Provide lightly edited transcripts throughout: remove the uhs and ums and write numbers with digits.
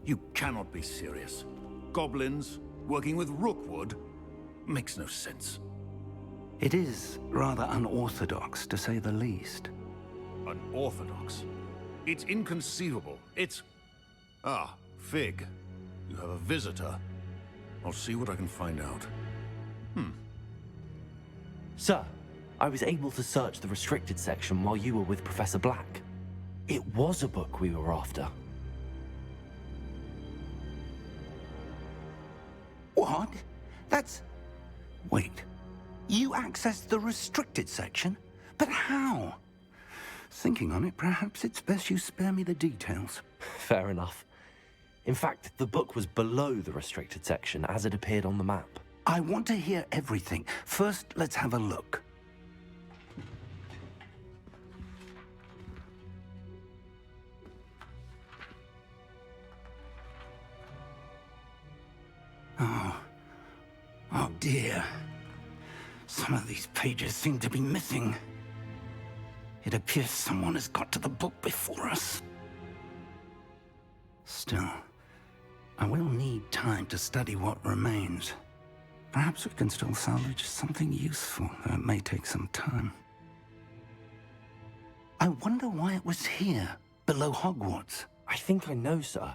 You cannot be serious. Goblins working with Rookwood makes no sense. It is rather unorthodox, to say the least. Unorthodox? It's inconceivable. It's... Ah, Fig. You have a visitor. I'll see what I can find out. Sir, I was able to search the restricted section while you were with Professor Black. It was a book we were after. What? That's... Wait. You accessed the restricted section? But how? Thinking on it, perhaps it's best you spare me the details. Fair enough. In fact, the book was below the restricted section as it appeared on the map. I want to hear everything. First, let's have a look. Oh dear. Some of these pages seem to be missing. It appears someone has got to the book before us. Still, I will need time to study what remains. Perhaps we can still salvage something useful, though it may take some time. I wonder why it was here, below Hogwarts. I think I know, sir.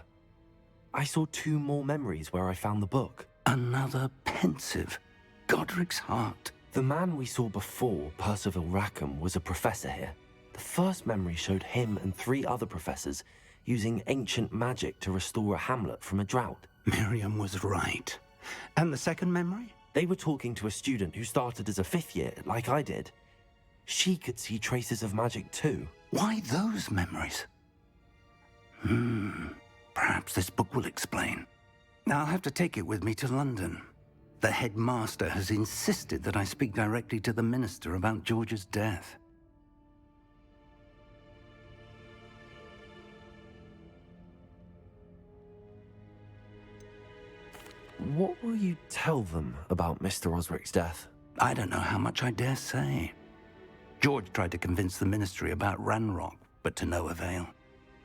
I saw 2 more memories where I found the book. Another pensive. Godric's heart. The man we saw before, Percival Rackham, was a professor here. The first memory showed him and 3 other professors using ancient magic to restore a hamlet from a drought. Miriam was right. And the second memory? They were talking to a student who started as a 5th year, like I did. She could see traces of magic too. Why those memories? Perhaps this book will explain. Now I'll have to take it with me to London. The headmaster has insisted that I speak directly to the minister about George's death. What will you tell them about Mr. Osric's death? I don't know how much I dare say. George tried to convince the ministry about Ranrock, but to no avail.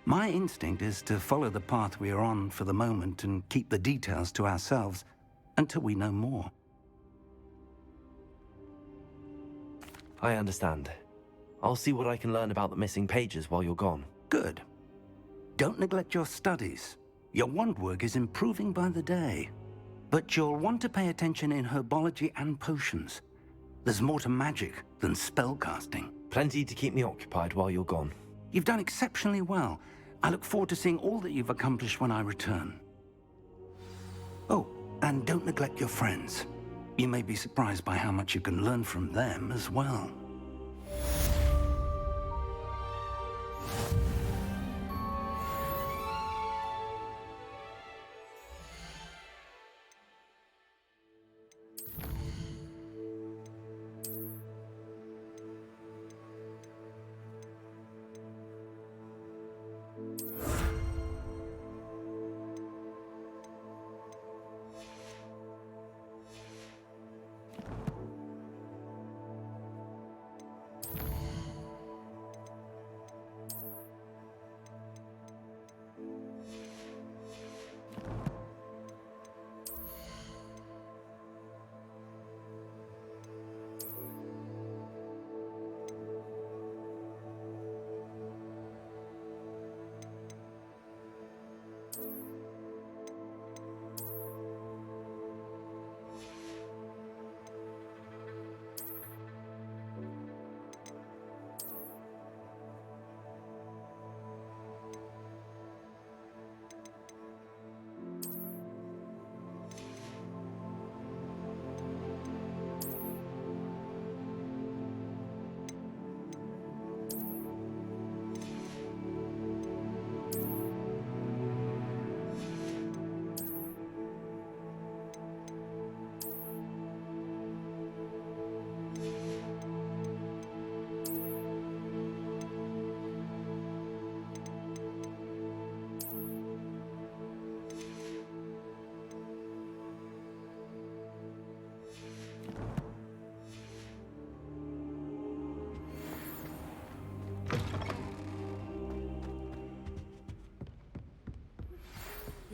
My instinct is to follow the path we are on for the moment and keep the details to ourselves until we know more. I understand. I'll see what I can learn about the missing pages while you're gone. Good. Don't neglect your studies. Your wand work is improving by the day. But you'll want to pay attention in herbology and potions. There's more to magic than spellcasting. Plenty to keep me occupied while you're gone. You've done exceptionally well. I look forward to seeing all that you've accomplished when I return. Oh, and don't neglect your friends. You may be surprised by how much you can learn from them as well.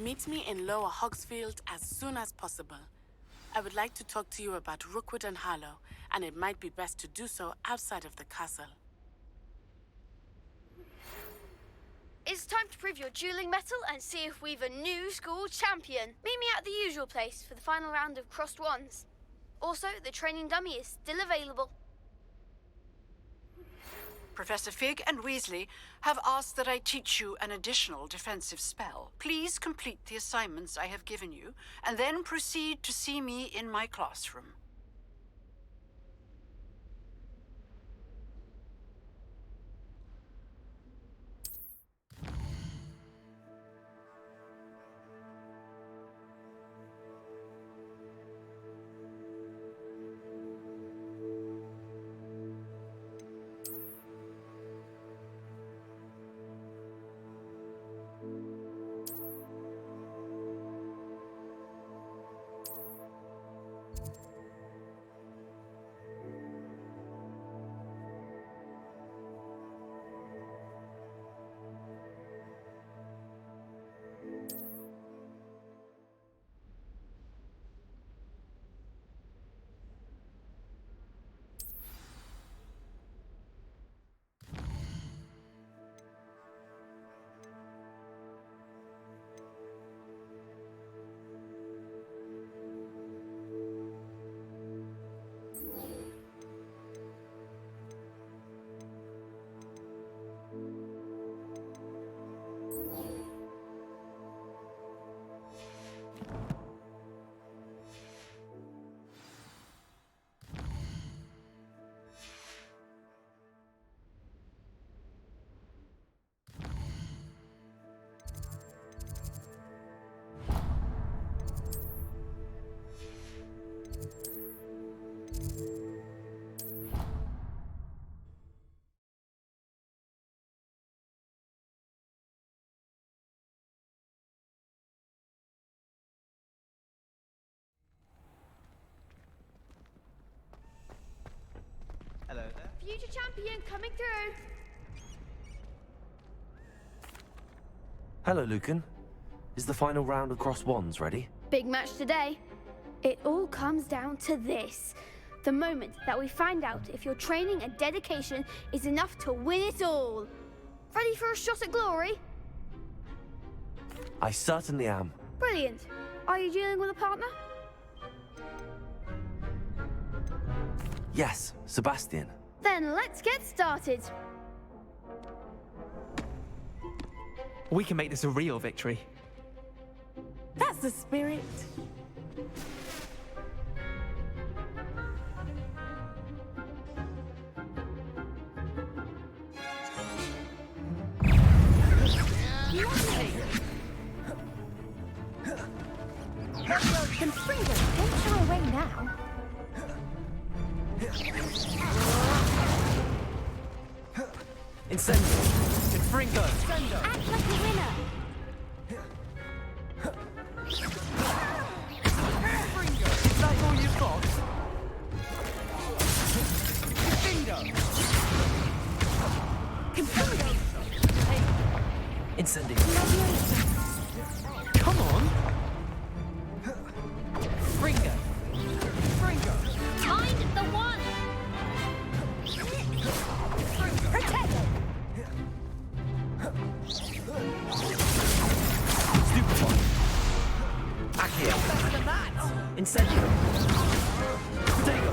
Meet me in Lower Hogsfield as soon as possible. I would like to talk to you about Rookwood and Harlow, and it might be best to do so outside of the castle. It's time to prove your dueling mettle and see if we've a new school champion. Meet me at the usual place for the final round of crossed wands. Also, the training dummy is still available. Professor Fig and Weasley have asked that I teach you an additional defensive spell. Please complete the assignments I have given you, and then proceed to see me in my classroom. Hello there. Future champion coming through. Hello, Lucan. Is the final round of crossed wands ready? Big match today. It all comes down to this. The moment that we find out if your training and dedication is enough to win it all. Ready for a shot at glory? I certainly am. Brilliant. Are you dealing with a partner? Yes, Sebastian. Then let's get started. We can make this a real victory. That's the spirit. Confringo, don't throw away now. Incendio. Confringo. Act like a winner. Is that all you've got? Confringo! Incendio. Come on. Fringo. Fringo. Find the one. Protect! Stupid one. Accio. Incendio. Protego.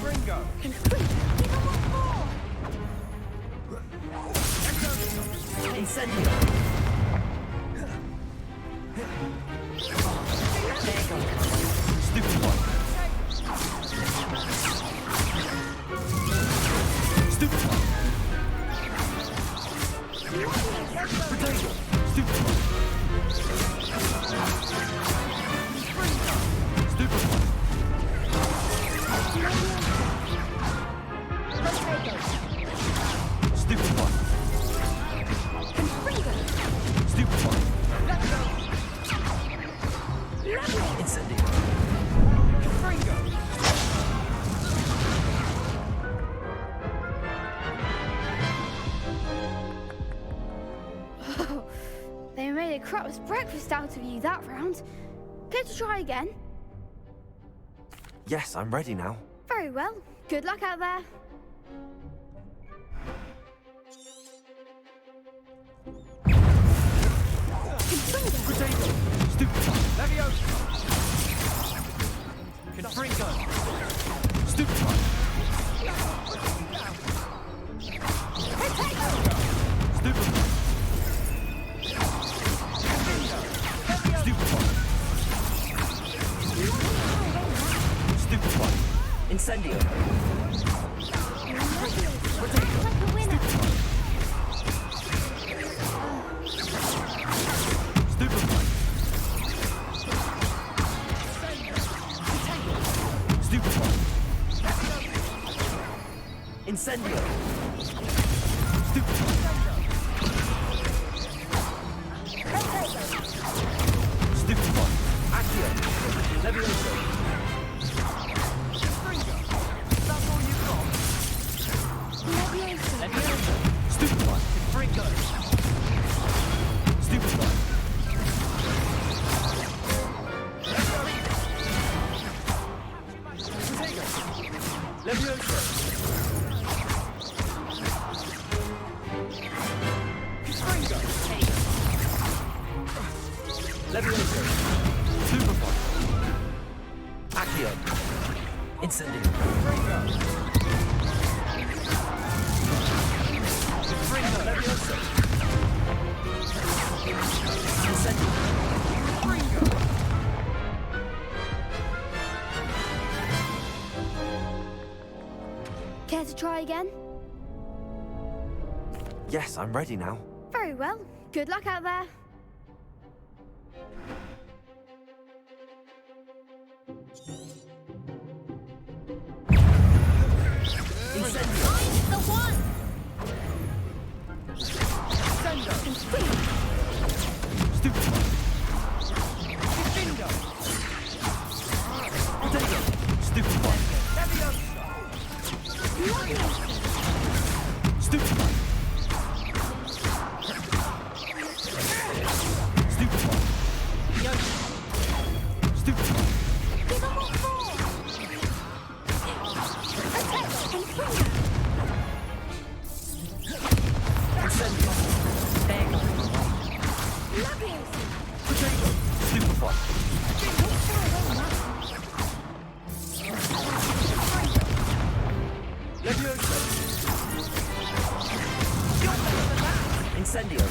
Fringo. Incendio. Stupid one. Stupid one. Potato. Stupid one. Stupid one. Stupid one. was breakfast out of you that round. Care to try again? Yes, I'm ready now. Very well. Good luck out there. Potato! Stupefy! Leviosa! Confringo! Stupefy! Potato! Stupefy! Stupefy! Stupefy! Incendio! Like a winner. Stupefy! Stupefy! Incendio! Stupefy! Stupefy! Accio! Levioso! That's all you've got? Leviosa! Stupefy! Confringo! Stupefy! Leviosa! Confringo! Leviosa! Stupefy! Accio! Incendio! Confringo! Confringo! Leviosa! Incendio! Confringo! Care to try again? Yes, I'm ready now. Very well. Good luck out there. Incendio! I'm the one. Stupefy! Confringo! Potato! Stupefy! Leviosa! Stupefy! Stupefy! Yoshi! Stupefy! Give them what for. Potato. Incendio! Leviosa. Potato! Stupefy! Leviosa! Incendio!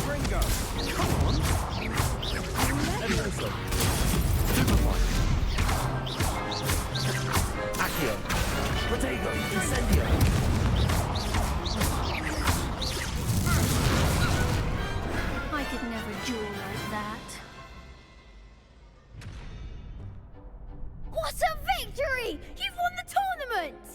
Ringo! Come on! Leviosa! Stupefy! Accio! Potato! Incendio! I could never duel like that. What a victory! You've won the tournament!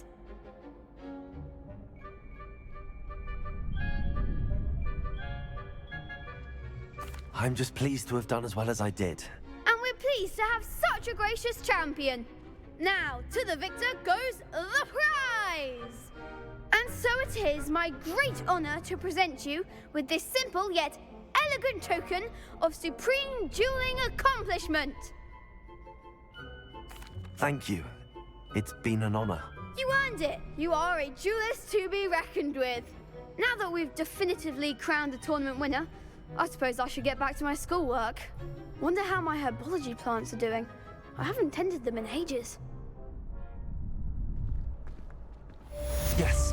I'm just pleased to have done as well as I did. And we're pleased to have such a gracious champion. Now, to the victor goes the prize! And so it is my great honor to present you with this simple yet elegant token of supreme dueling accomplishment. Thank you. It's been an honor. You earned it. You are a duelist to be reckoned with. Now that we've definitively crowned the tournament winner, I suppose I should get back to my schoolwork. Wonder how my herbology plants are doing. I haven't tended them in ages. Yes.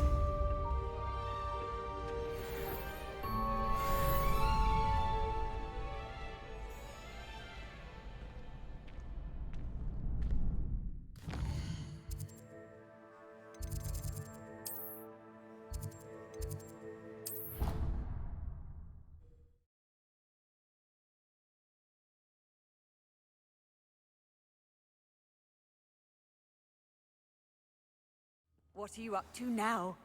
What are you up to now?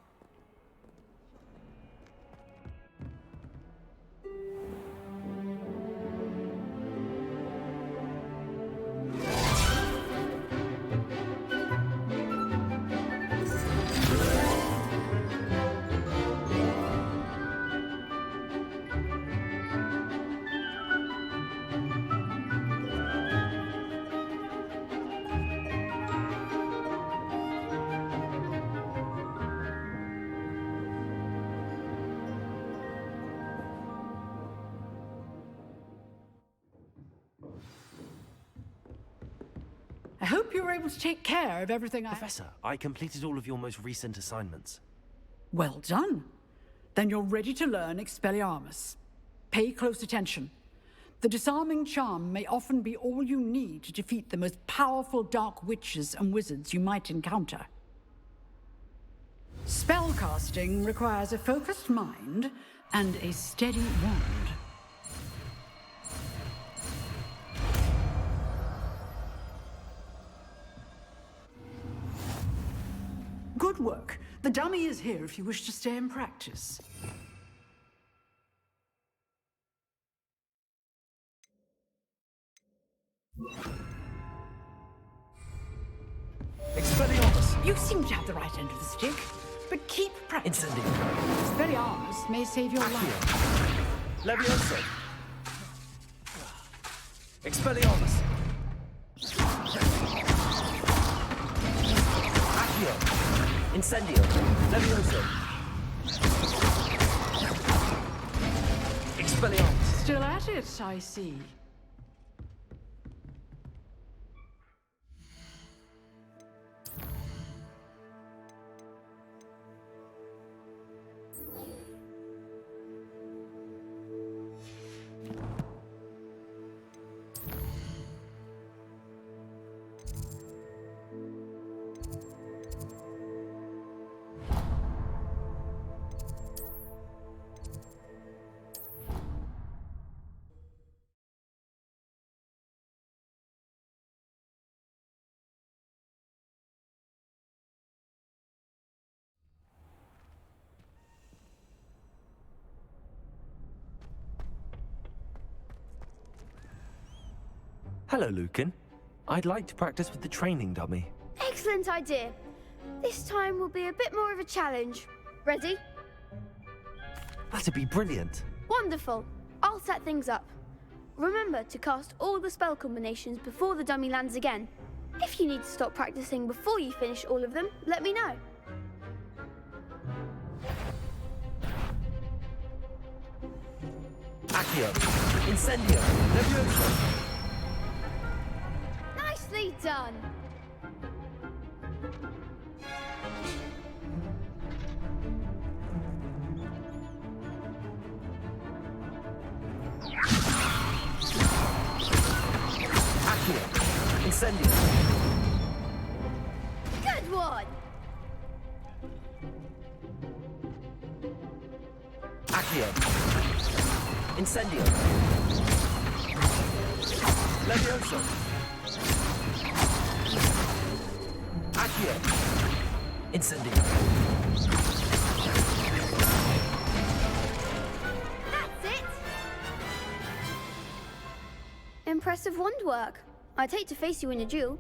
hope you were able to take care of everything Professor, I completed all of your most recent assignments. Well done. Then you're ready to learn Expelliarmus. Pay close attention. The disarming charm may often be all you need to defeat the most powerful dark witches and wizards you might encounter. Spellcasting requires a focused mind and a steady wand. Good work. The dummy is here if you wish to stay and practice. Expelliarmus! You seem to have the right end of the stick, but keep practicing. Incendio. Expelliarmus may save your life. Levioso. Expelliarmus. Accio. Incendio. Levioso. Expelliarmus. Still at it, I see. Hello, Lucan. I'd like to practice with the training dummy. Excellent idea. This time will be a bit more of a challenge. Ready? That'd be brilliant. Wonderful. I'll set things up. Remember to cast all the spell combinations before the dummy lands again. If you need to stop practicing before you finish all of them, let me know. Accio. Incendio. Levioso. Nicely done. Accio. Incendio. Good one. Accio. Incendio. Levioso. Accio. Incendio. That's it. Impressive wand work. I'd hate to face you in a duel.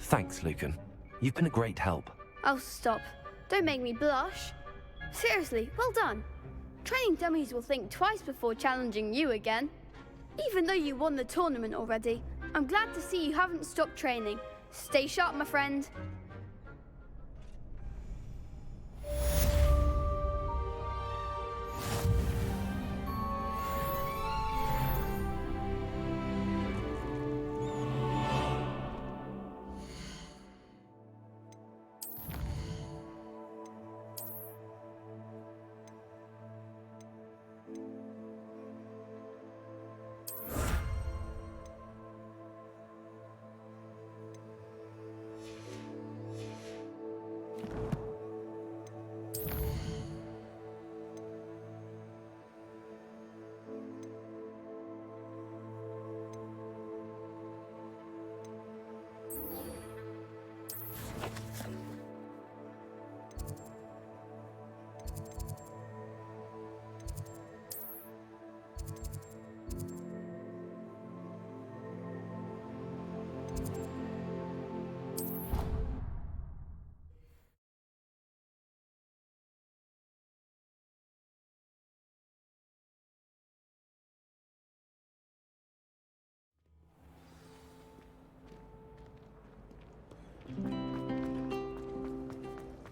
Thanks, Lucan. You've been a great help. Oh, stop. Don't make me blush. Seriously, well done. Training dummies will think twice before challenging you again. Even though you won the tournament already, I'm glad to see you haven't stopped training. Stay sharp, my friend.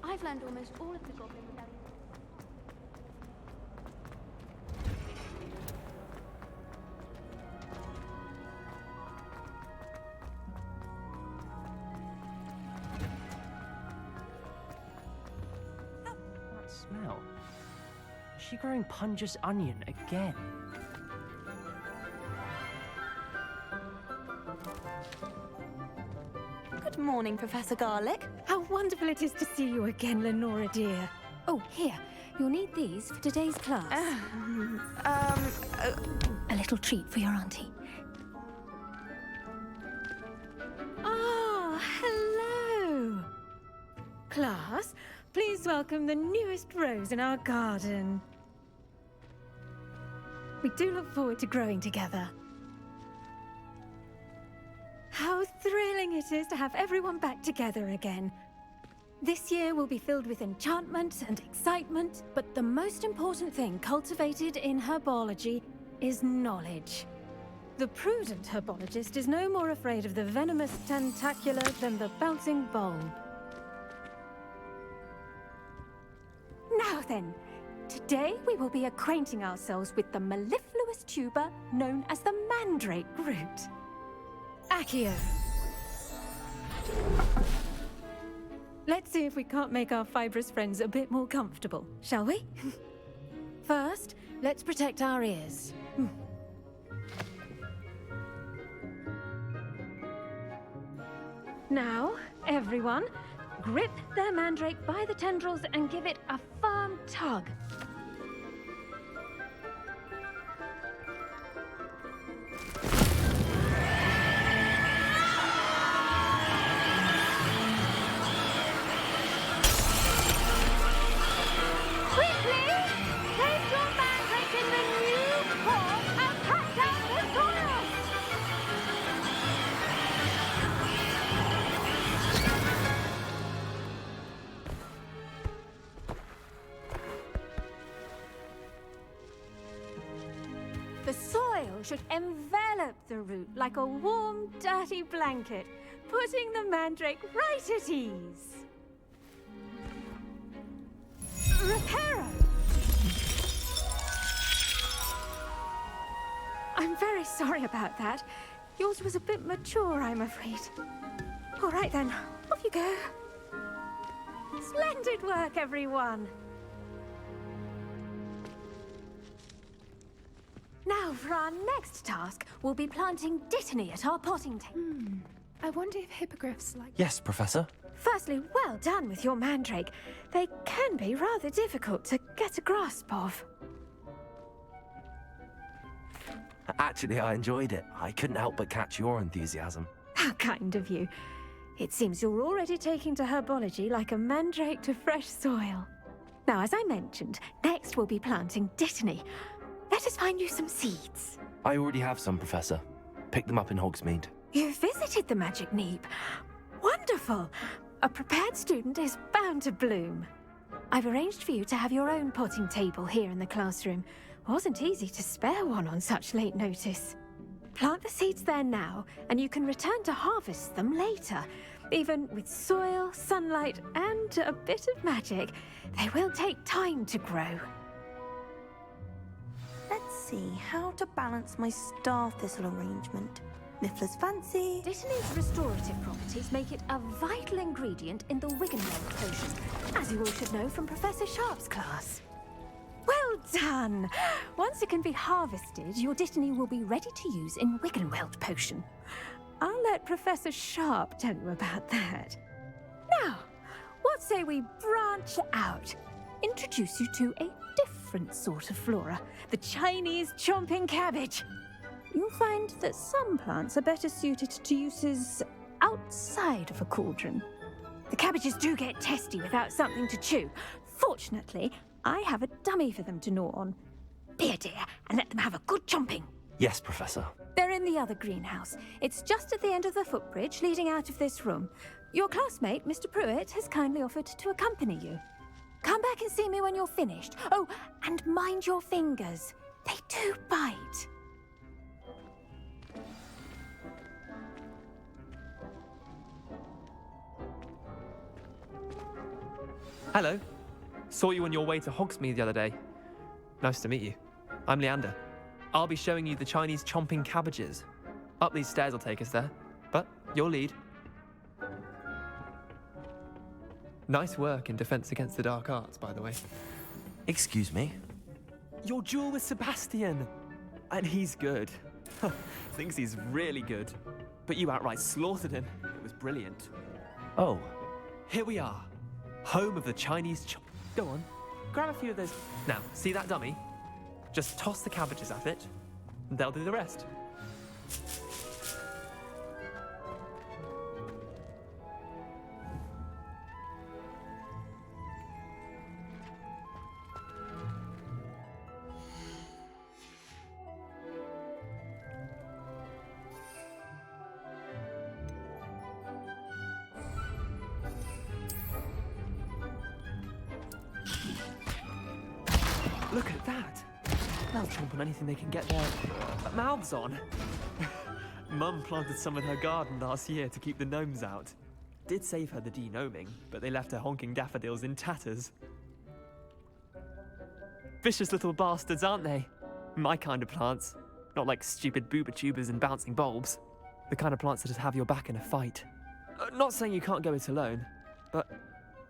I've learned almost all of the Goblin medallions. she growing Punja's onion again? Good morning, Professor Garlick. How wonderful it is to see you again, Lenora dear. Oh, here. You'll need these for today's class. A little treat for your auntie. Ah, hello. Class, please welcome the newest rose in our garden. We do look forward to growing together. How thrilling it is to have everyone back together again. This year will be filled with enchantment and excitement, but the most important thing cultivated in herbology is knowledge. The prudent herbologist is no more afraid of the venomous tentacular than the bouncing bulb. Now then, today we will be acquainting ourselves with the mellifluous tuber known as the mandrake root. Accio. Let's see if we can't make our fibrous friends a bit more comfortable, shall we? First, let's protect our ears. Now, everyone, grip their mandrake by the tendrils and give it a firm tug. The soil should envelop the root like a warm, dirty blanket, putting the mandrake right at ease. Reparo! I'm very sorry about that. Yours was a bit mature, I'm afraid. All right then, off you go. Splendid work, everyone! Now, for our next task, we'll be planting dittany at our potting table. I wonder if hippogriffs like... Yes, Professor. Firstly, well done with your mandrake. They can be rather difficult to get a grasp of. Actually, I enjoyed it. I couldn't help but catch your enthusiasm. How kind of you. It seems you're already taking to herbology like a mandrake to fresh soil. Now, as I mentioned, next we'll be planting dittany. Let us find you some seeds. I already have some, Professor. Picked them up in Hogsmeade. You visited the Magic Neep. Wonderful. A prepared student is bound to bloom. I've arranged for you to have your own potting table here in the classroom. Wasn't easy to spare one on such late notice. Plant the seeds there now, and you can return to harvest them later. Even with soil, sunlight, and a bit of magic, they will take time to grow. Let's see how to balance my star thistle arrangement. Miffler's fancy. Dittany's restorative properties make it a vital ingredient in the Wiggenweld potion, as you all should know from Professor Sharp's class. Well done! Once it can be harvested, your dittany will be ready to use in Wiggenweld potion. I'll let Professor Sharp tell you about that. Now, what say we branch out? Introduce you to a different sort of flora, the Chinese chomping cabbage. You'll find that some plants are better suited to uses outside of a cauldron. The cabbages do get testy without something to chew. Fortunately, I have a dummy for them to gnaw on. Be a dear and let them have a good chomping. Yes, Professor. They're in the other greenhouse. It's just at the end of the footbridge leading out of this room. Your classmate, Mr. Pruitt, has kindly offered to accompany you. Come back and see me when you're finished. Oh, and mind your fingers. They do bite. Hello. Saw you on your way to Hogsmeade the other day. Nice to meet you. I'm Leander. I'll be showing you the Chinese chomping cabbages. Up these stairs will take us there, but you'll lead. Nice work in Defense Against the Dark Arts, by the way. Excuse me. Your duel with Sebastian! And he's good. Thinks he's really good. But you outright slaughtered him. It was brilliant. Oh. Here we are. Home of the Chinese Go on, grab a few of those. Now, see that dummy? Just toss the cabbages at it, and they'll do the rest. Look at that! They'll chomp on anything they can get their mouths on. Mum planted some in her garden last year to keep the gnomes out. Did save her the de-gnoming, but they left her honking daffodils in tatters. Vicious little bastards, aren't they? My kind of plants. Not like stupid booba tubers and bouncing bulbs. The kind of plants that just have your back in a fight. Not saying you can't go it alone, but...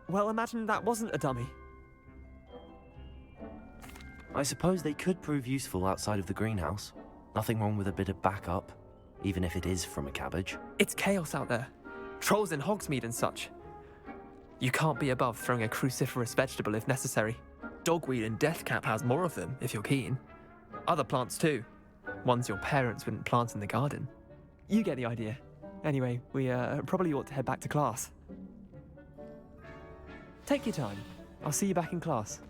well, imagine that wasn't a dummy. I suppose they could prove useful outside of the greenhouse. Nothing wrong with a bit of backup, even if it is from a cabbage. It's chaos out there. Trolls in Hogsmeade and such. You can't be above throwing a cruciferous vegetable if necessary. Dogweed and deathcap has more of them, if you're keen. Other plants too. Ones your parents wouldn't plant in the garden. You get the idea. Anyway, we probably ought to head back to class. Take your time. I'll see you back in class.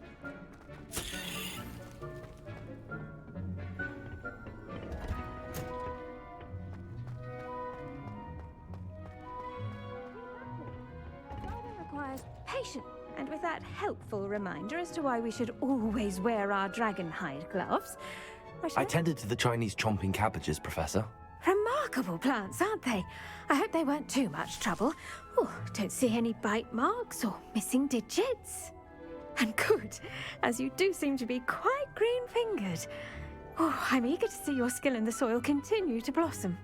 Patience, and with that helpful reminder as to why we should always wear our dragonhide gloves. I tended to the Chinese chomping cabbages, Professor. Remarkable plants, aren't they? I hope they weren't too much trouble. Oh, don't see any bite marks or missing digits. And good, as you do seem to be quite green-fingered. Oh, I'm eager to see your skill in the soil continue to blossom.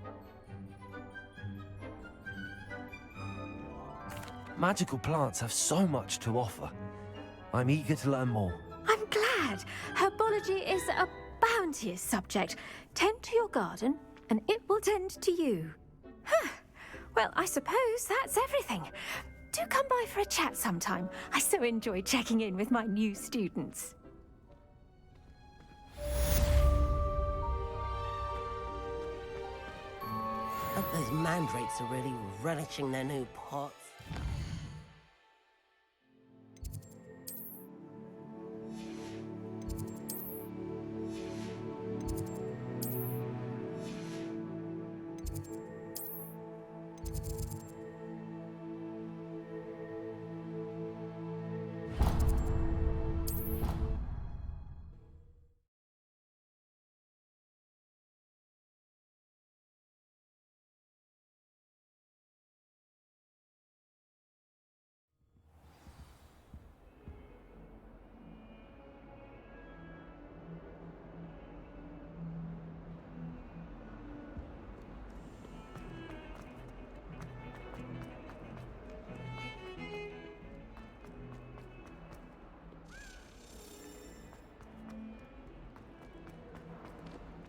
Magical plants have so much to offer. I'm eager to learn more. I'm glad. Herbology is a bounteous subject. Tend to your garden, and it will tend to you. Huh. Well, I suppose that's everything. Do come by for a chat sometime. I so enjoy checking in with my new students. Hope those mandrakes are really relishing their new pots.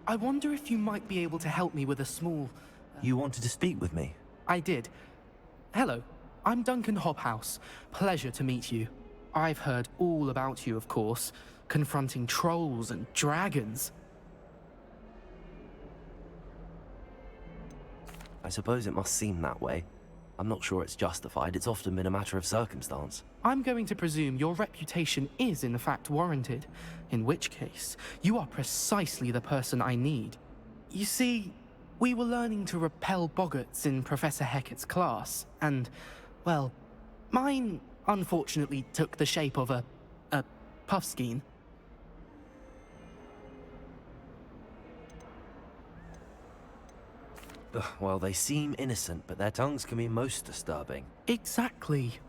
I wonder if you might be able to help me with a small... You wanted to speak with me? I did. Hello, I'm Duncan Hobhouse. Pleasure to meet you. I've heard all about you, of course, confronting trolls and dragons. I suppose it must seem that way. I'm not sure it's justified. It's often been a matter of circumstance. I'm going to presume your reputation is in fact warranted, in which case, you are precisely the person I need. You see, we were learning to repel boggarts in Professor Hecat's class, and, well, mine unfortunately took the shape of a puffskein. Well, they seem innocent, but their tongues can be most disturbing. Exactly.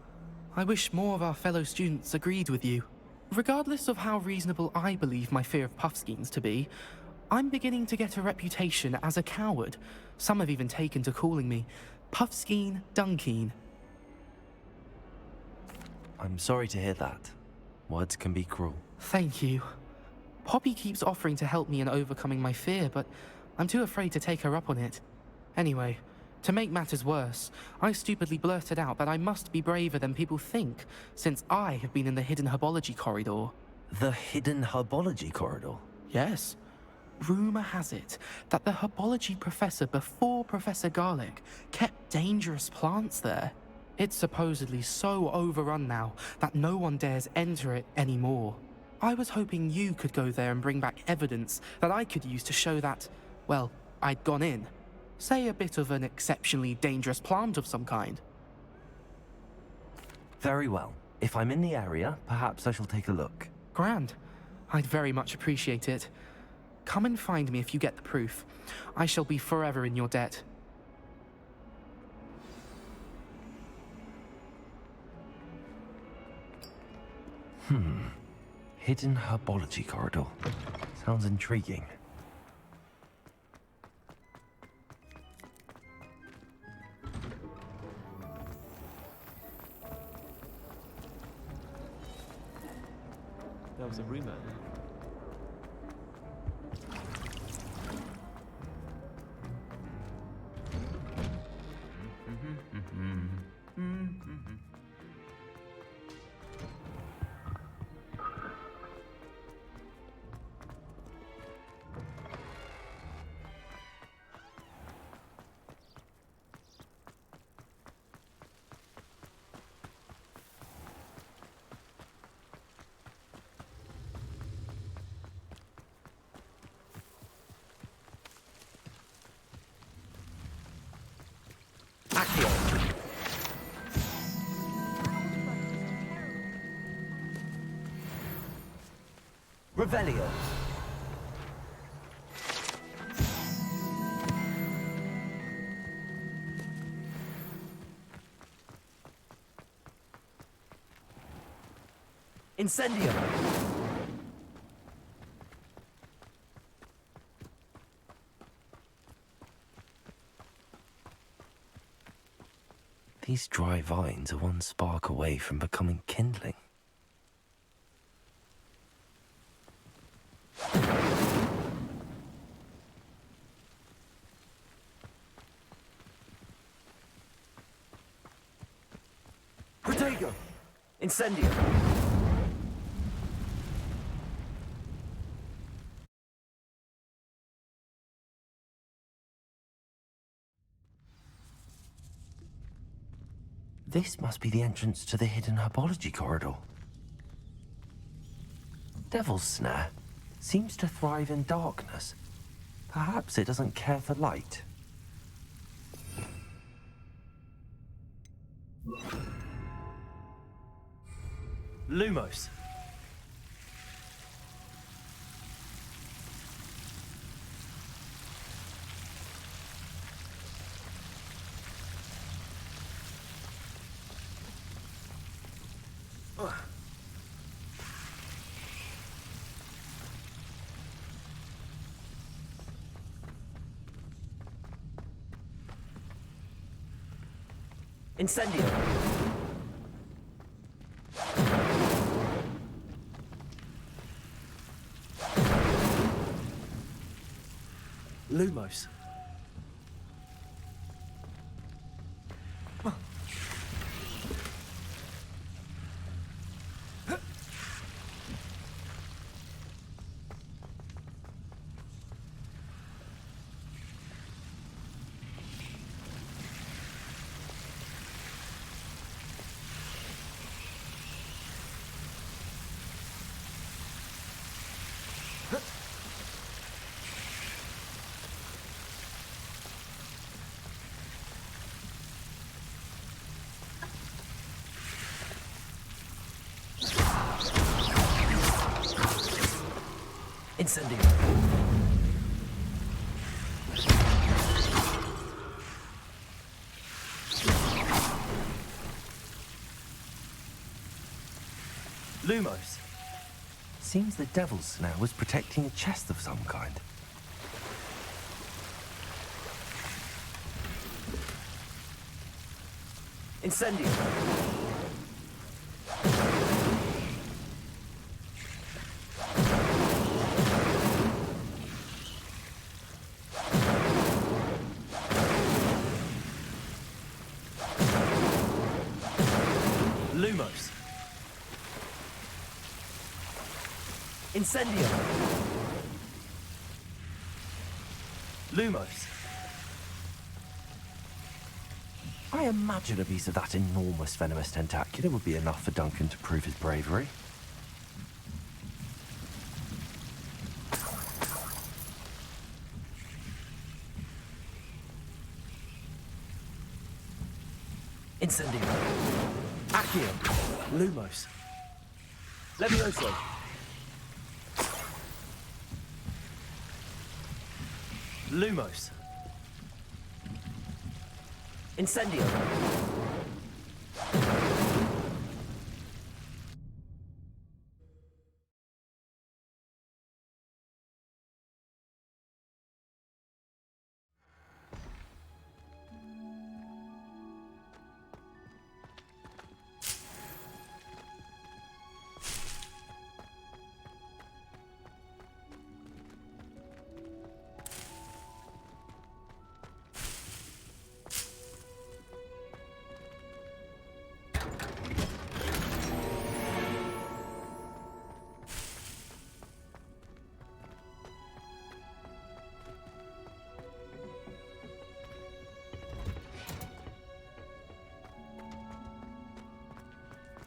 I wish more of our fellow students agreed with you. Regardless of how reasonable I believe my fear of puffskeins to be, I'm beginning to get a reputation as a coward. Some have even taken to calling me Puffskeen Dunkeen. I'm sorry to hear that. Words can be cruel. Thank you. Poppy keeps offering to help me in overcoming my fear, but I'm too afraid to take her up on it. Anyway, to make matters worse, I stupidly blurted out that I must be braver than people think, since I have been in the hidden herbology corridor. The hidden herbology corridor? Yes. Rumour has it that the herbology professor before Professor Garlic kept dangerous plants there. It's supposedly so overrun now that no one dares enter it anymore. I was hoping you could go there and bring back evidence that I could use to show that, well, I'd gone in. Say a bit of an exceptionally dangerous plant of some kind. Very well. If I'm in the area, perhaps I shall take a look. Grand. I'd very much appreciate it. Come and find me if you get the proof. I shall be forever in your debt. Hidden herbology corridor. Sounds intriguing. There was a rumor. Revelio. Incendio. These dry vines are one spark away from becoming kindling. Protego! Incendio! This must be the entrance to the hidden herbology corridor. Devil's Snare seems to thrive in darkness. Perhaps it doesn't care for light. Lumos. Incendio. Lumos. Incendio. Lumos. Seems the Devil's Snare was protecting a chest of some kind. Incendio. Lumos. Incendio. Lumos. I imagine a piece of that enormous venomous tentacular would be enough for Duncan to prove his bravery. Incendio. Accio. Lumos. Levioso. Lumos. Incendio.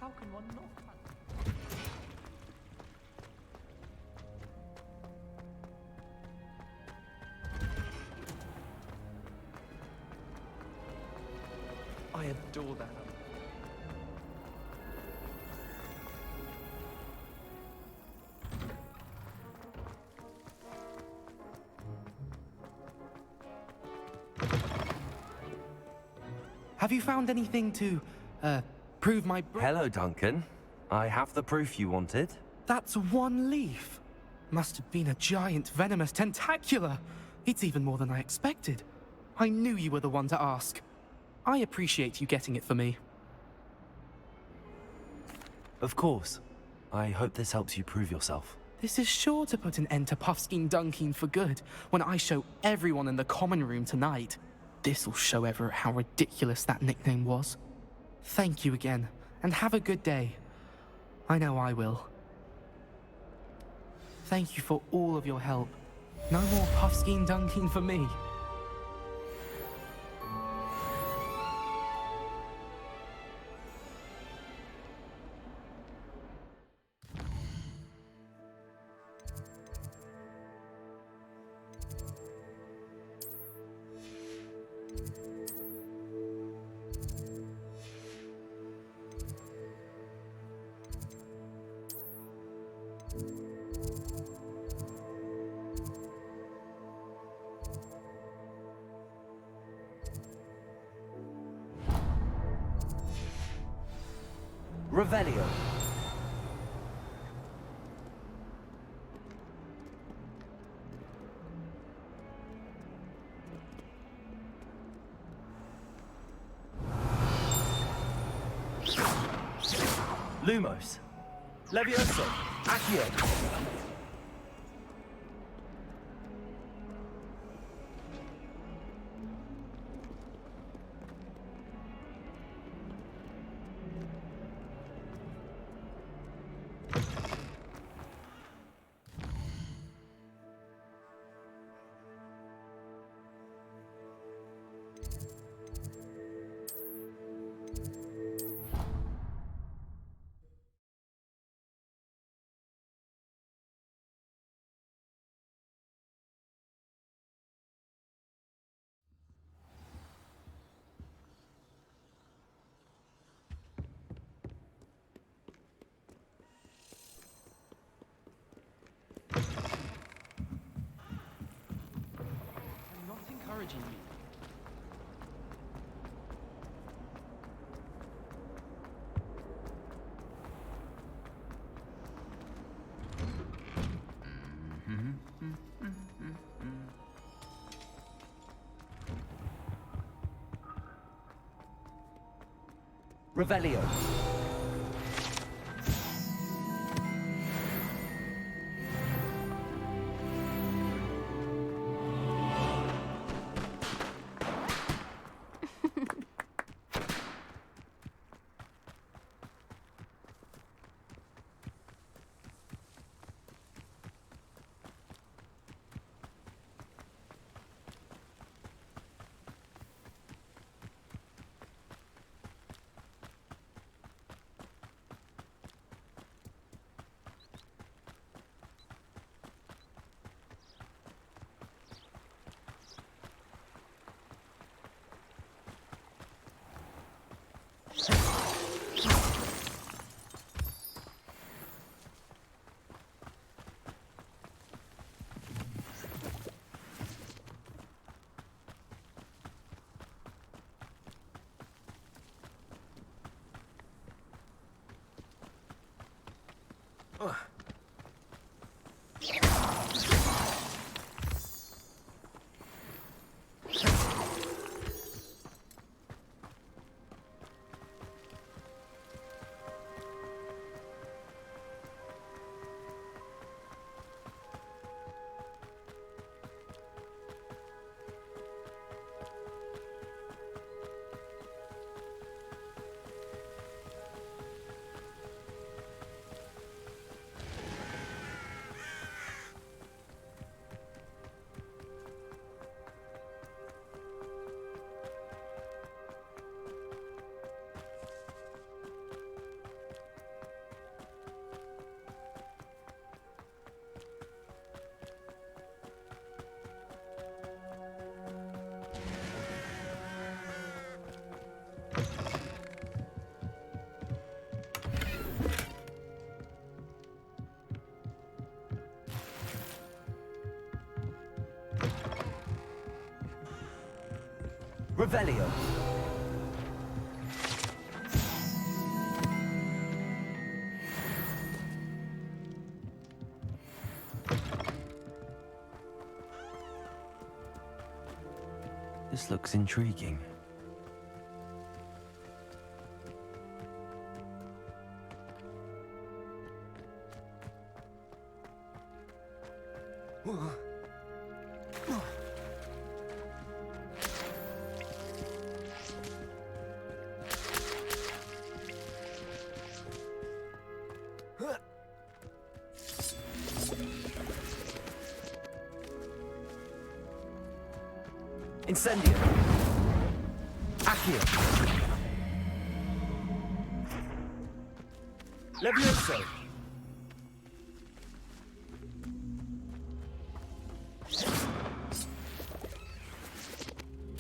How can one not? I adore that. Have you found anything to, prove my... Hello, Duncan. I have the proof you wanted. That's one leaf. Must have been a giant venomous tentacula. It's even more than I expected. I knew you were the one to ask. I appreciate you getting it for me. Of course. I hope this helps you prove yourself. This is sure to put an end to Puffskein Dunkin for good when I show everyone in the common room tonight. This'll show Everett how ridiculous that nickname was. Thank you again, and have a good day. I know I will. Thank you for all of your help. No more Puffskein Dunkin for me. Revelio. Lumos. Levioso. Accio. I'm not encouraging you. Revelio. Revelio. This looks intriguing. Incendio. Accio. Levioso.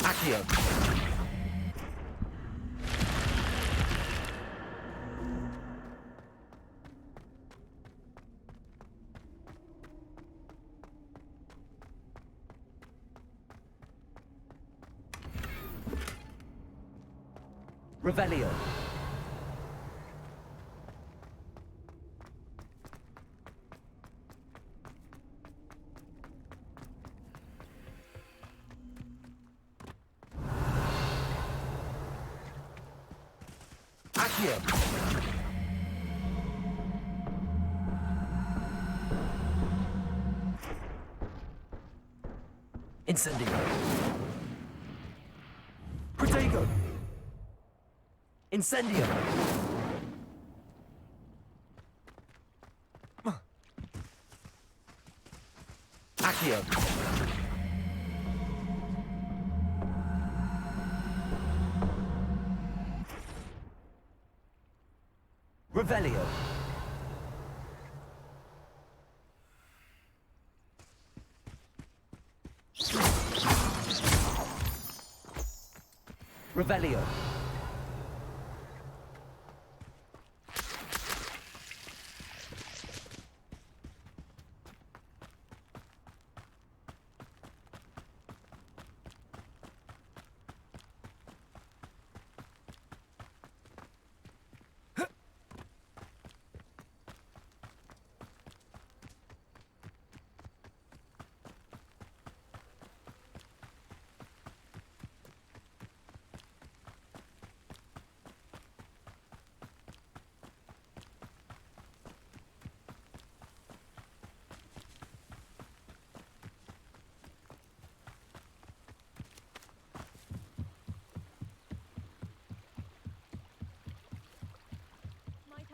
Accio. Revelio. Accio. Incendio. Protego. Incendio. Accio. Revelio. Revelio.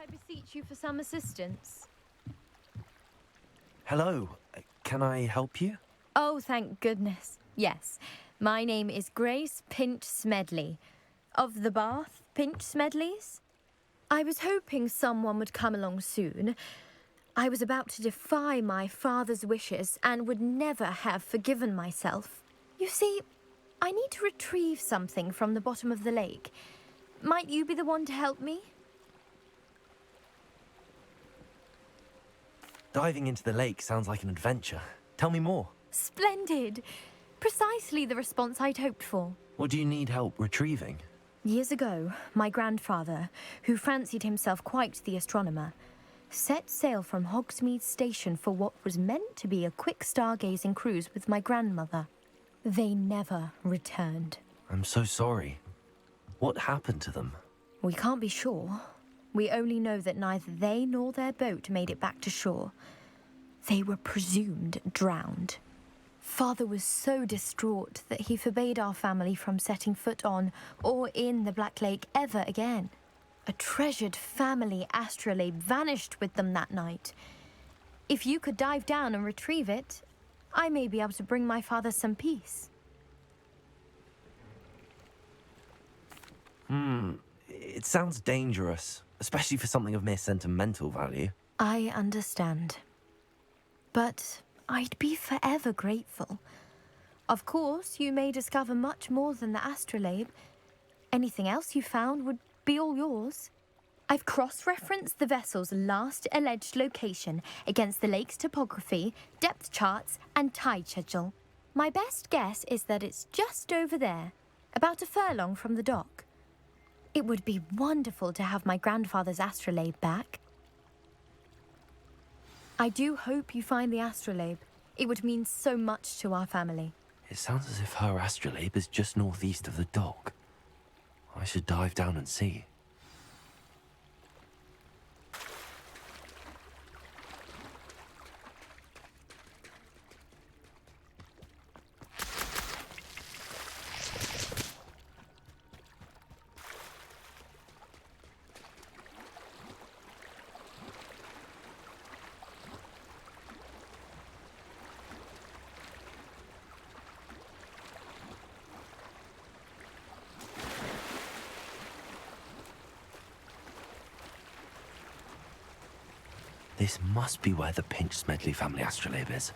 I beseech you for some assistance? Hello. Can I help you? Oh, thank goodness. Yes. My name is Grace Pinch Smedley. Of the Bath Pinch Smedleys? I was hoping someone would come along soon. I was about to defy my father's wishes and would never have forgiven myself. You see, I need to retrieve something from the bottom of the lake. Might you be the one to help me? Diving into the lake sounds like an adventure. Tell me more. Splendid. Precisely the response I'd hoped for. What do you need help retrieving? Years ago, my grandfather, who fancied himself quite the astronomer, set sail from Hogsmeade Station for what was meant to be a quick stargazing cruise with my grandmother. They never returned. I'm so sorry. What happened to them? We can't be sure. We only know that neither they nor their boat made it back to shore. They were presumed drowned. Father was so distraught that he forbade our family from setting foot on or in the Black Lake ever again. A treasured family astrolabe vanished with them that night. If you could dive down and retrieve it, I may be able to bring my father some peace. It sounds dangerous, especially for something of mere sentimental value. I understand. But I'd be forever grateful. Of course, you may discover much more than the astrolabe. Anything else you found would be all yours. I've cross-referenced the vessel's last alleged location against the lake's topography, depth charts, and tide schedule. My best guess is that it's just over there. about a furlong from the dock. It would be wonderful to have my grandfather's astrolabe back. I do hope you find the astrolabe. It would mean so much to our family. It sounds as if her astrolabe is just northeast of the dock. I should dive down and see. This must be where the Pinch Smedley family astrolabe is.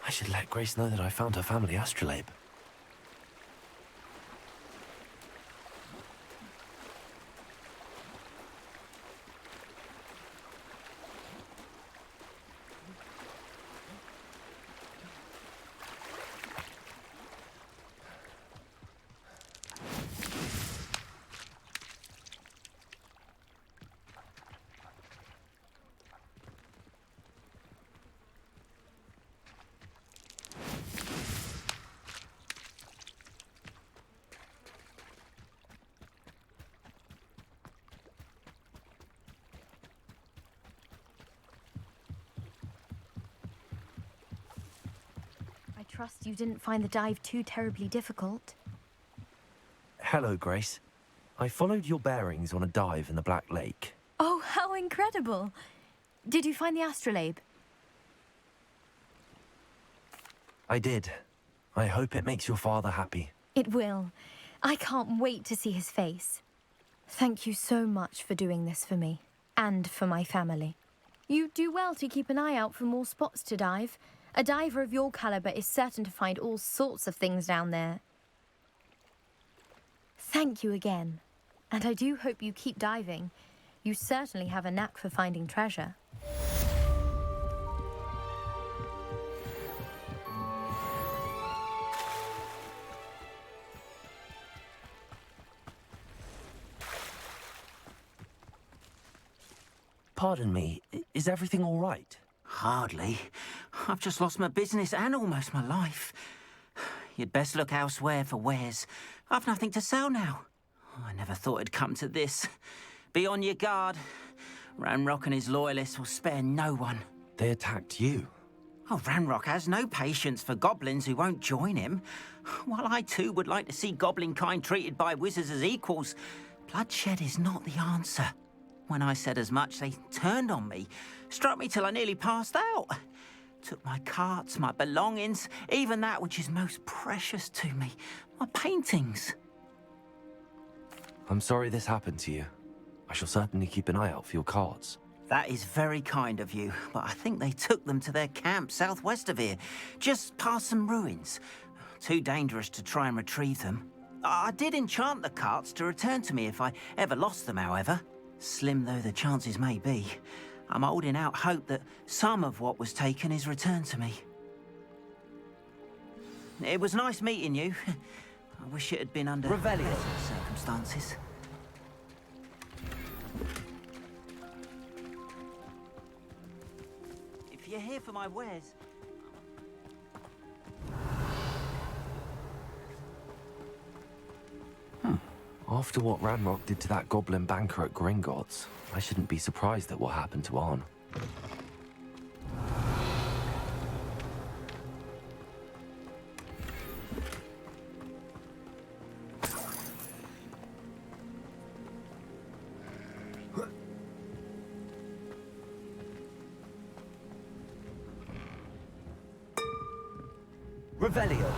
I should let Grace know that I found her family astrolabe. I trust you didn't find the dive too terribly difficult. Hello, Grace. I followed your bearings on a dive in the Black Lake. Oh, how incredible! Did you find the astrolabe? I did. I hope it makes your father happy. It will. I can't wait to see his face. Thank you so much for doing this for me, and for my family. You do well to keep an eye out for more spots to dive. A diver of your caliber is certain to find all sorts of things down there. Thank you again. And I do hope you keep diving. You certainly have a knack for finding treasure. Pardon me, is everything all right? Hardly. I've just lost my business and almost my life. You'd best look elsewhere for wares. I've nothing to sell now. I never thought it'd come to this. Be on your guard. Ranrock and his loyalists will spare no one. They attacked you? Oh, Ranrock has no patience for goblins who won't join him. While I too would like to see goblin kind treated by wizards as equals, bloodshed is not the answer. When I said as much, they turned on me, struck me till I nearly passed out. Took my carts, my belongings, even that which is most precious to me, my paintings. I'm sorry this happened to you. I shall certainly keep an eye out for your carts. That is very kind of you, but I think they took them to their camp southwest of here, just past some ruins. Too dangerous to try and retrieve them. I did enchant the carts to return to me if I ever lost them, however. Slim though the chances may be, I'm holding out hope that some of what was taken is returned to me. It was nice meeting you. I wish it had been under better circumstances. If you're here for my wares... After what Ranrock did to that goblin banker at Gringotts, I shouldn't be surprised at what happened to Arn. Revelio.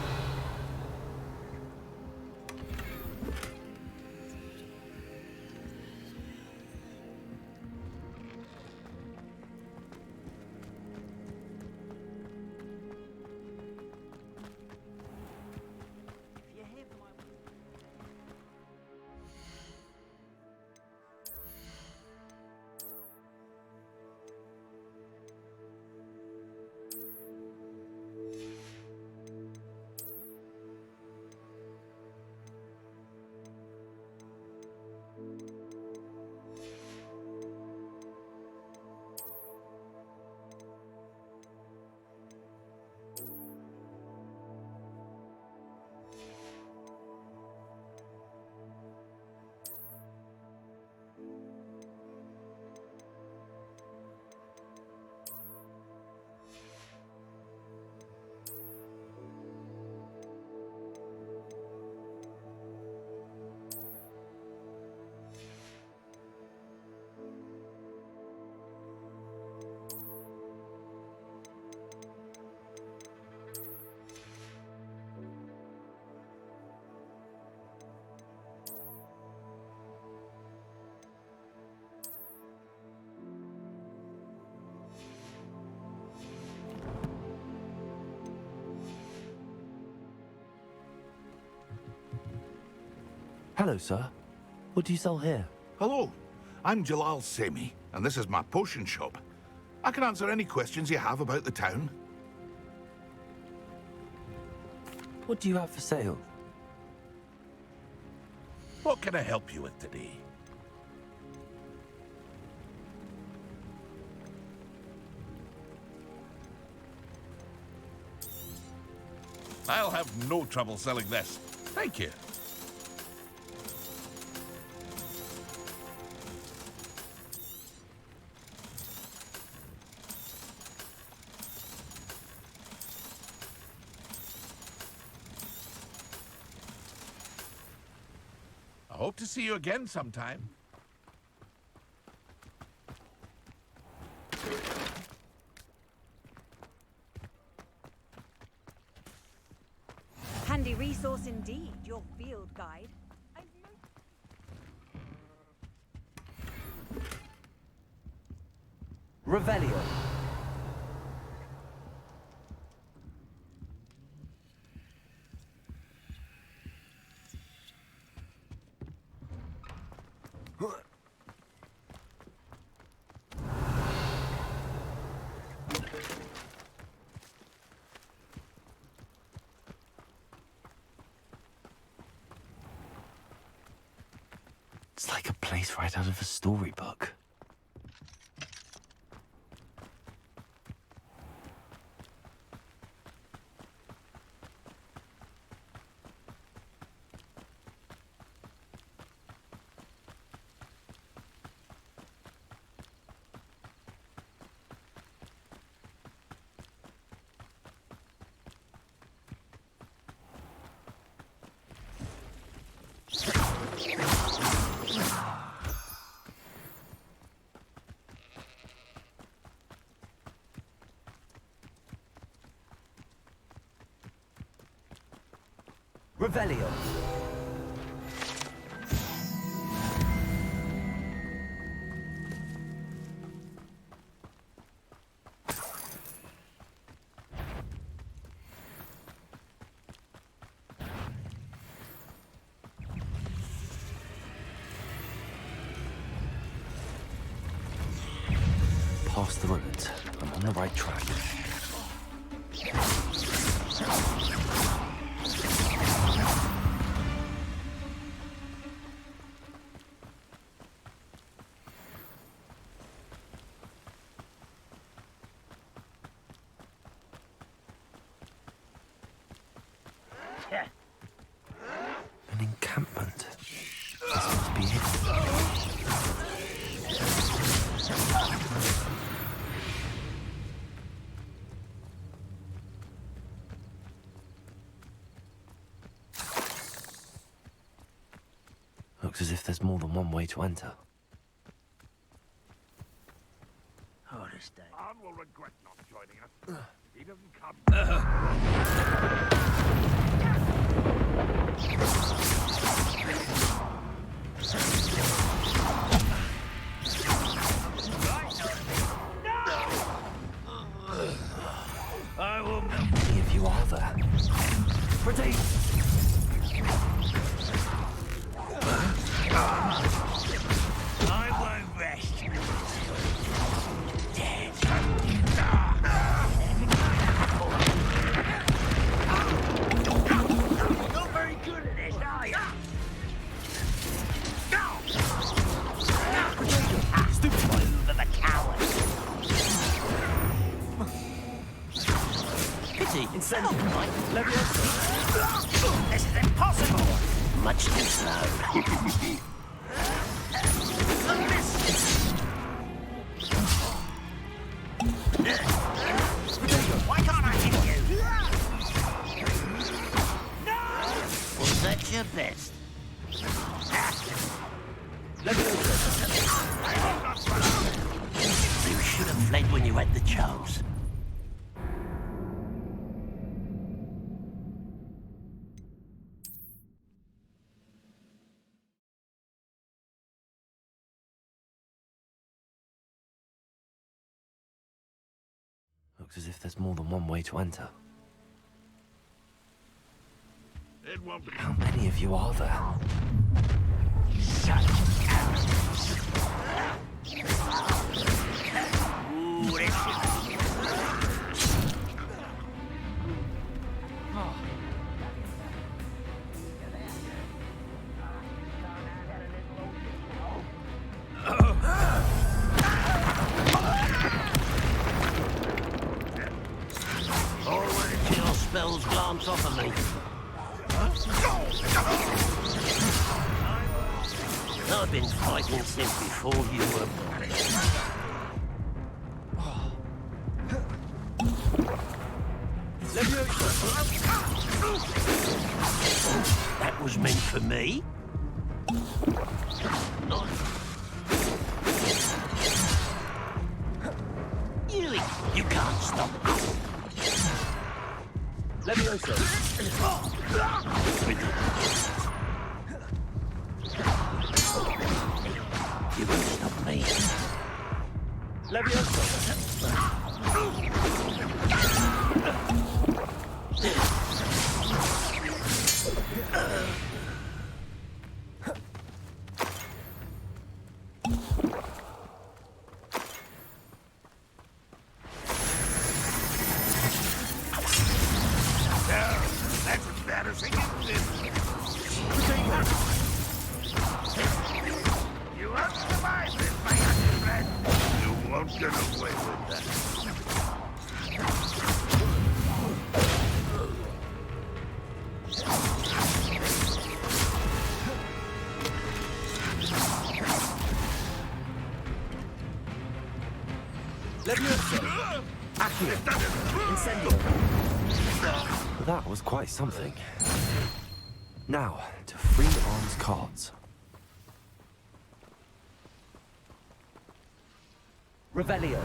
Hello, sir. What do you sell here? Hello, I'm Jalal Semi, and this is my potion shop. I can answer any questions you have about the town. What do you have for sale? What can I help you with today? I'll have no trouble selling this. Thank you. I hope to see you again sometime. Handy resource indeed, your field guide. Revelio. It's like a place right out of a storybook. Revelio. Pass through it. I'm on the right track. An encampment. A Looks as if there's more than one way to enter. Hardest day. Anne will regret not joining us. He doesn't come. I will. How many of you are there? Pretty. I won't rest. Dead. You're not very good at this, are you? Stupid move of a coward. Pity, incendiary. Leviosa. This is impossible. Much too slow. Why can't I hit you? Was that your best? You should have fled when you had the chance. Looks as if there's more than one way to enter. It won't be. How many of you are there? Shut up. Ooh, already your spells glance off of me. I've been fighting since before you were born. That was meant for me. Not. You can't stop us. Leviosa. You won't stop me. Leviosa. That's embarrassing, isn't it? You won't survive this, my young friend. You won't get away with that. Leviosa. Accio. Incendio. That was quite something. Now, to free Arm's cards. Revelio.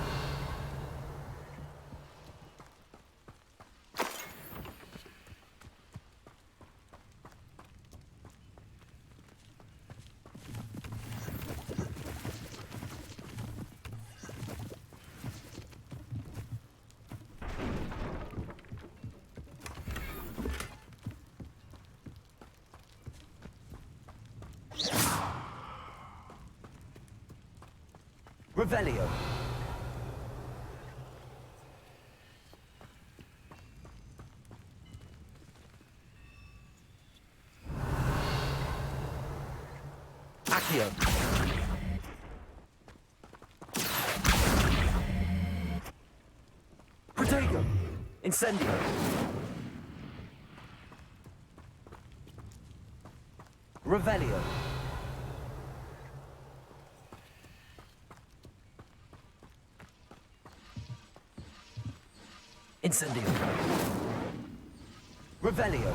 Revelio. Accio. Protego. Incendio. Revelio. Incendio. Revelio.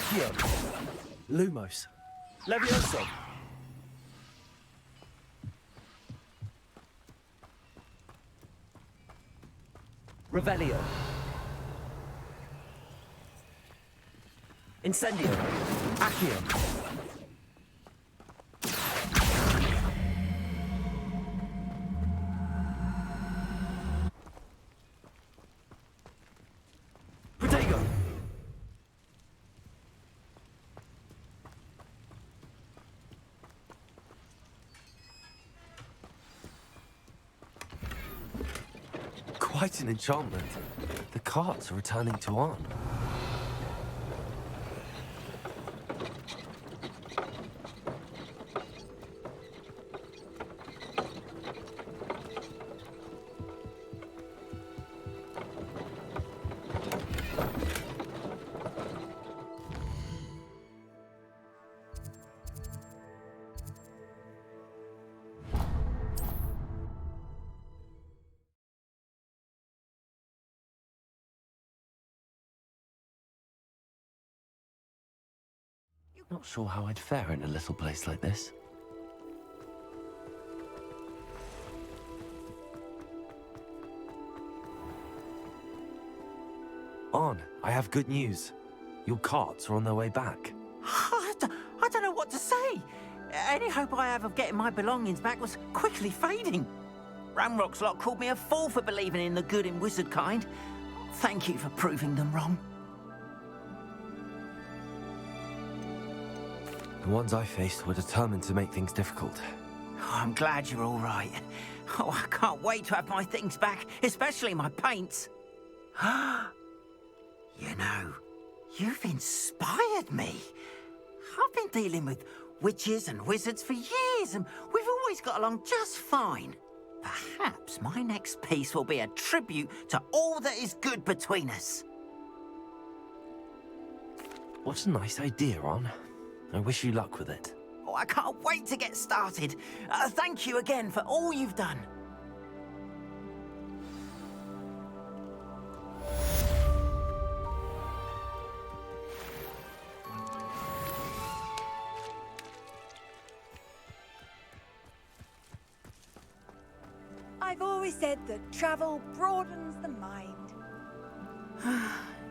Accio. Lumos. Levioso. Revelio. Incendio. Accio. Protego. Quite an enchantment. The carts are returning to Arn. Not sure how I'd fare in a little place like this. Arn, I have good news. Your carts are on their way back. I don't know what to say. Any hope I have of getting my belongings back was quickly fading. Ranrock's lot called me a fool for believing in the good in wizard kind. Thank you for proving them wrong. The ones I faced were determined to make things difficult. Oh, I'm glad you're all right. Oh, I can't wait to have my things back, especially my paints. You know, you've inspired me. I've been dealing with witches and wizards for years, and we've always got along just fine. Perhaps my next piece will be a tribute to all that is good between us. What a nice idea, Arn. I wish you luck with it. Oh, I can't wait to get started. Thank you again for all you've done. I've always said that travel broadens the mind.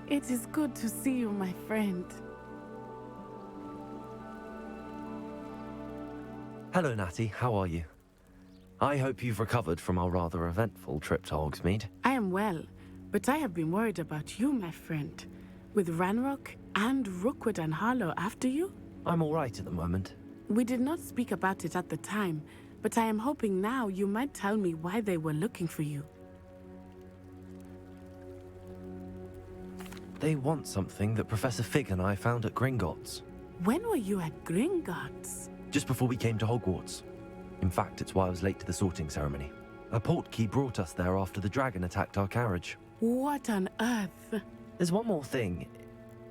It is good to see you, my friend. Hello, Natty. How are you? I hope you've recovered from our rather eventful trip to Hogsmeade. I am well, but I have been worried about you, my friend. With Ranrock and Rookwood and Harlow after you? I'm all right at the moment. We did not speak about it at the time, but I am hoping now you might tell me why they were looking for you. They want something that Professor Fig and I found at Gringotts. When were you at Gringotts? Just before we came to Hogwarts. In fact, it's why I was late to the sorting ceremony. A portkey brought us there after the dragon attacked our carriage. What on earth? There's one more thing.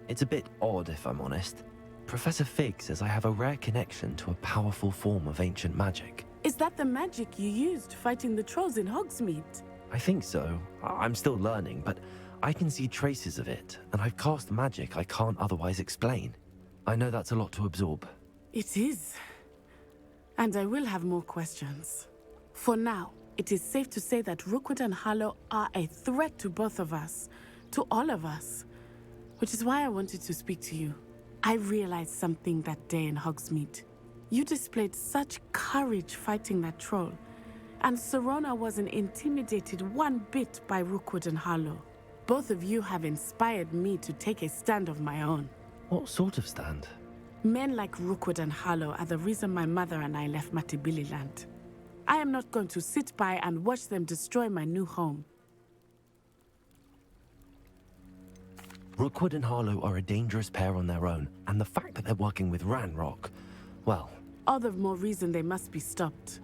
It's a bit odd, if I'm honest. Professor Fig says I have a rare connection to a powerful form of ancient magic. Is that the magic you used fighting the trolls in Hogsmeade? I think so. I'm still learning, but I can see traces of it, and I've cast magic I can't otherwise explain. I know that's a lot to absorb. It is. And I will have more questions. For now, it is safe to say that Rookwood and Harlow are a threat to both of us, to all of us. Which is why I wanted to speak to you. I realized something that day in Hogsmeade. You displayed such courage fighting that troll, and Serona wasn't intimidated one bit by Rookwood and Harlow. Both of you have inspired me to take a stand of my own. What sort of stand? Men like Rookwood and Harlow are the reason my mother and I left Matibili land. I am not going to sit by and watch them destroy my new home. Rookwood and Harlow are a dangerous pair on their own, and the fact that they're working with Ranrock, well... All the more reason they must be stopped.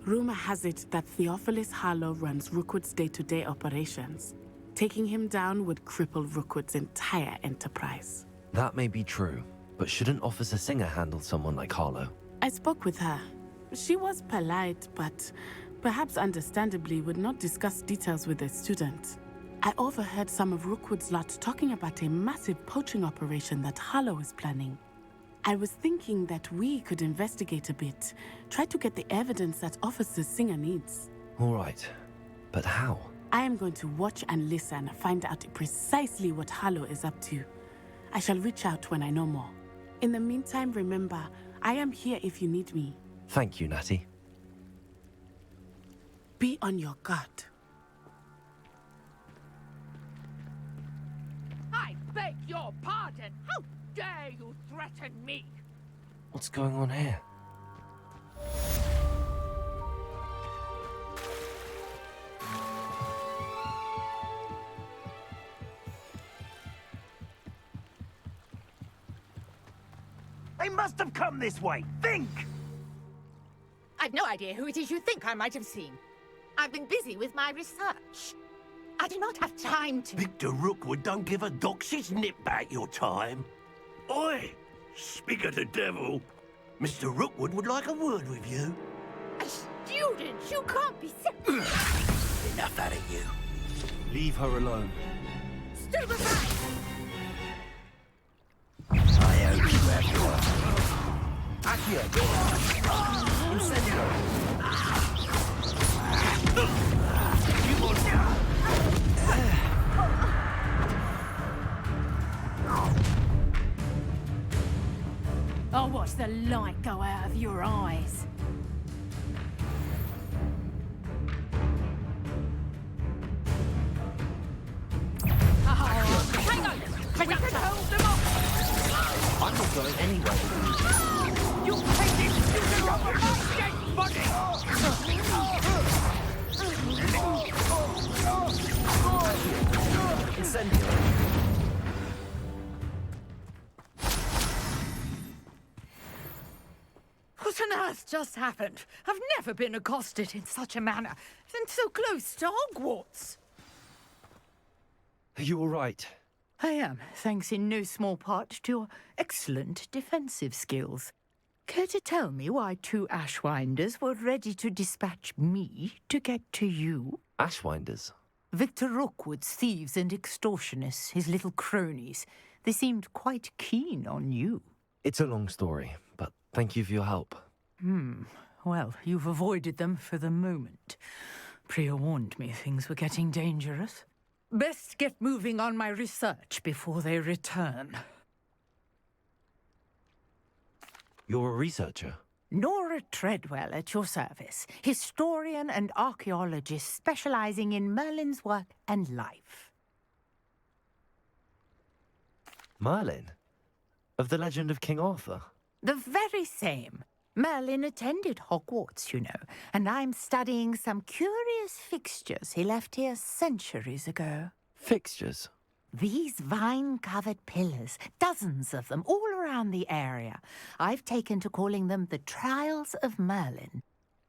Rumor has it that Theophilus Harlow runs Rookwood's day-to-day operations. Taking him down would cripple Rookwood's entire enterprise. That may be true, but shouldn't Officer Singer handle someone like Harlow? I spoke with her. She was polite, but perhaps understandably would not discuss details with a student. I overheard some of Rookwood's lot talking about a massive poaching operation that Harlow is planning. I was thinking that we could investigate a bit, try to get the evidence that Officer Singer needs. All right, but how? I am going to watch and listen, find out precisely what Harlow is up to. I shall reach out when I know more. In the meantime, remember, I am here if you need me. Thank you, Natty. Be on your guard. I beg your pardon! How dare you threaten me? What's going on here? They must have come this way. Think! I've no idea who it is you think I might have seen. I've been busy with my research. I do not have time to... Victor Rookwood don't give a doxy's nip back your time. Oi! Speak of the devil. Mr. Rookwood would like a word with you. A student? You can't be Enough out of you. Leave her alone. Still behind! I hope you have your... Accio! Incendio! You will... I'll watch the light go out of your eyes. Hang on! We can hold them off! I'm not going anywhere. You take this student off of my dead body! Incendio! What on earth just happened? I've never been accosted in such a manner, and so close to Hogwarts. Are you all right? I am, thanks in no small part to your excellent defensive skills. Care to tell me why 2 Ashwinders were ready to dispatch me to get to you? Ashwinders? Victor Rookwood's thieves and extortionists, his little cronies. They seemed quite keen on you. It's a long story, but thank you for your help. Well, you've avoided them for the moment. Priya warned me things were getting dangerous. Best get moving on my research before they return. You're a researcher? Nora Treadwell at your service, historian and archaeologist specializing in Merlin's work and life. Merlin? Of the legend of King Arthur? The very same. Merlin attended Hogwarts, you know, and I'm studying some curious fixtures he left here centuries ago. Fixtures? These vine-covered pillars, dozens of them, all around the area. I've taken to calling them the Trials of Merlin.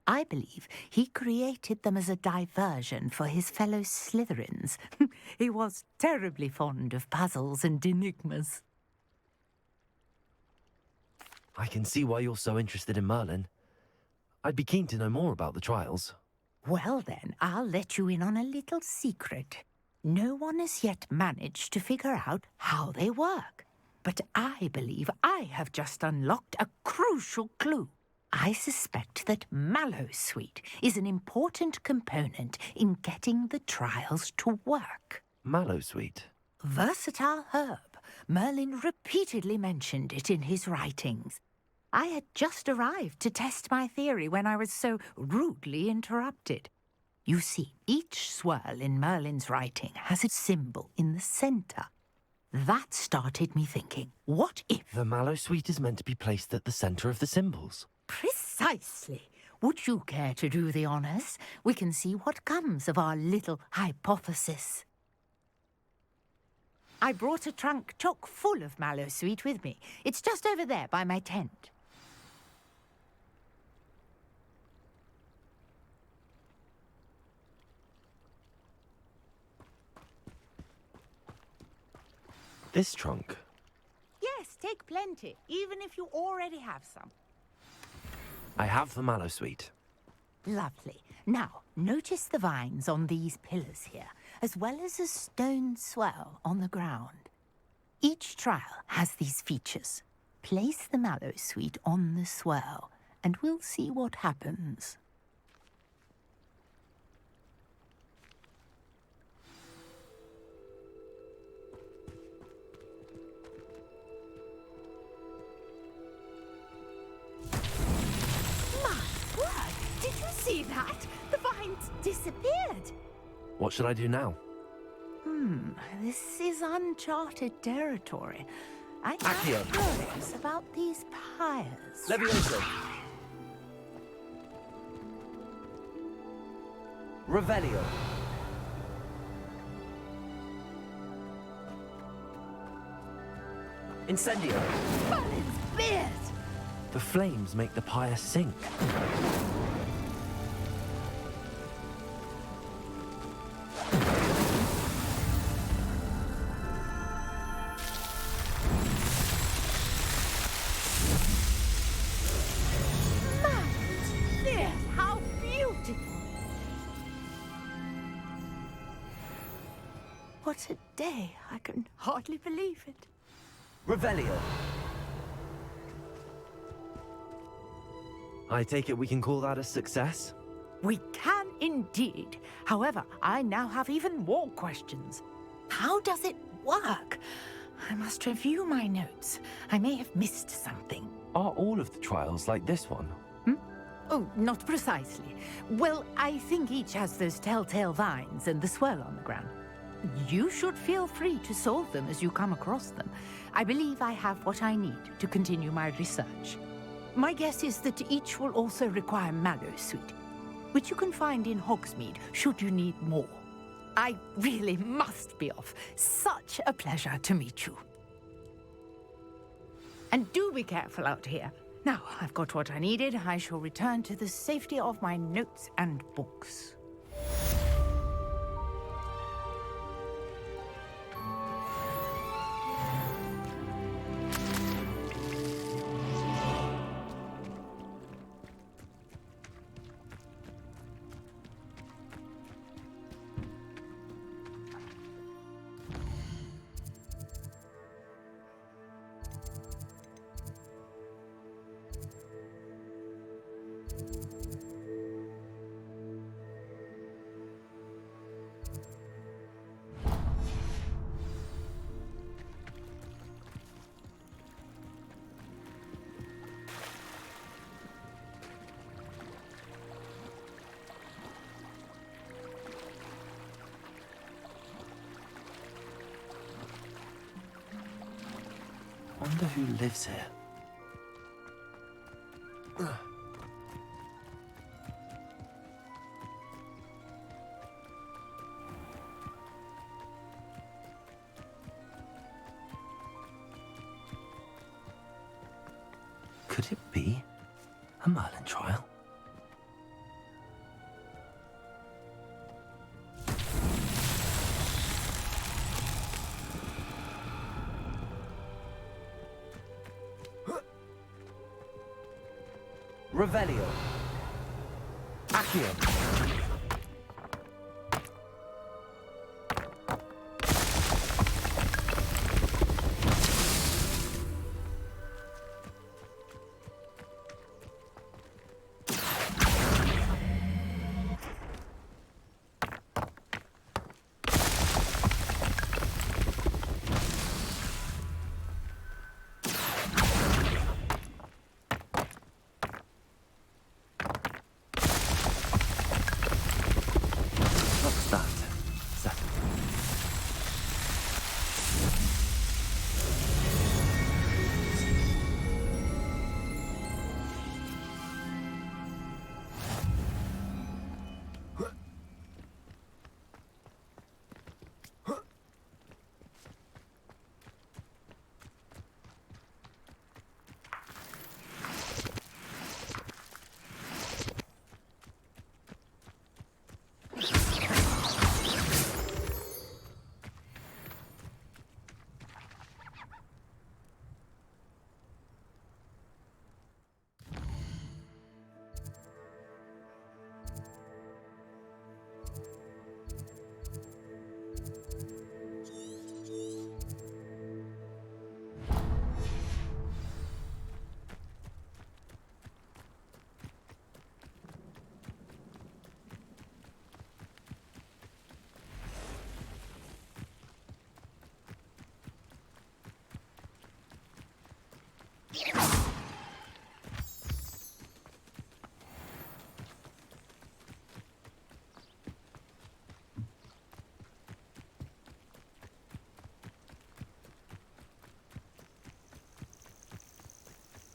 I believe he created them as a diversion for his fellow Slytherins. He was terribly fond of puzzles and enigmas. I can see why you're so interested in Merlin. I'd be keen to know more about the trials. Well then, I'll let you in on a little secret. No one has yet managed to figure out how they work. But I believe I have just unlocked a crucial clue. I suspect that Mallowsweet is an important component in getting the trials to work. Mallowsweet? Versatile herb. Merlin repeatedly mentioned it in his writings. I had just arrived to test my theory when I was so rudely interrupted. You see, each swirl in Merlin's writing has a symbol in the centre. That started me thinking, what if... The Mallowsweet is meant to be placed at the centre of the symbols. Precisely. Would you care to do the honours? We can see what comes of our little hypothesis. I brought a trunk chock full of Mallowsweet with me. It's just over there by my tent. This trunk? Yes, take plenty, even if you already have some. I have the Mallowsweet. Lovely. Now, notice the vines on these pillars here. as well as a stone swell on the ground. Each trial has these features. Place the mallow sweet on the swell, and we'll see what happens. Did you see that? The vines disappeared. What should I do now? This is uncharted territory. I'm Accio. curious about these pyres. Levioso. Revelio. Incendio. Merlin's beard! The flames make the pyre sink. Merlin's beard! How beautiful! What a day. I can hardly believe it. Revelio. I take it we can call that a success? We can indeed. However, I now have even more questions. How does it work? I must review my notes. I may have missed something. Are all of the trials like this one? Oh, not precisely. Well, I think each has those telltale vines and the swirl on the ground. You should feel free to solve them as you come across them. I believe I have what I need to continue my research. My guess is that each will also require mallow sweet, which you can find in Hogsmeade should you need more. I really must be off. Such a pleasure to meet you. And do be careful out here. Now, I've got what I needed. I shall return to the safety of my notes and books. Wonder who lives here. Could it be a Merlin trial? Revelio. Accio.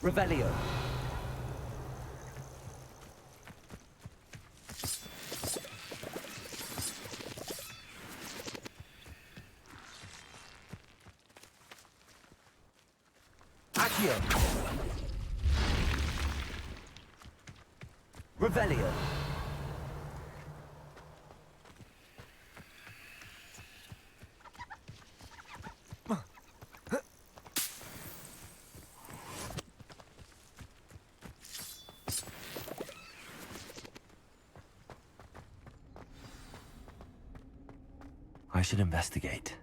Revelio. Accio. Revelio. I should investigate.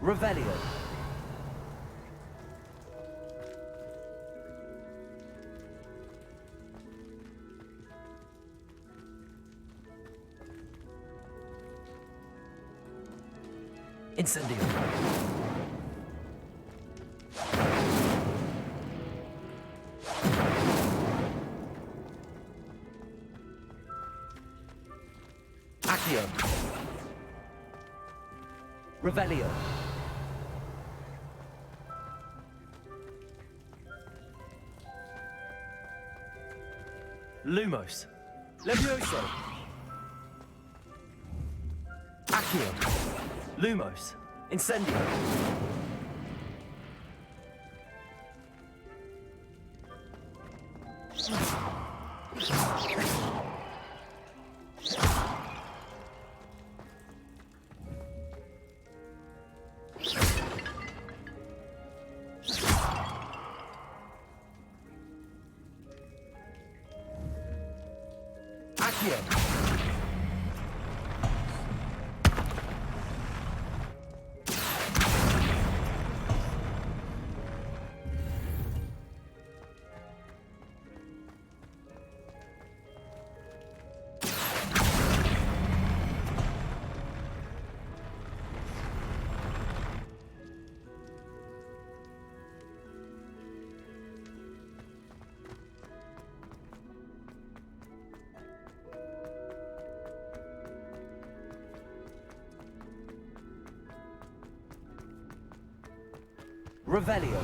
Revelio. Incendio. Accio. Revelio. Lumos. Levioso. Accio. Lumos. Incendio. Accio. Revelio.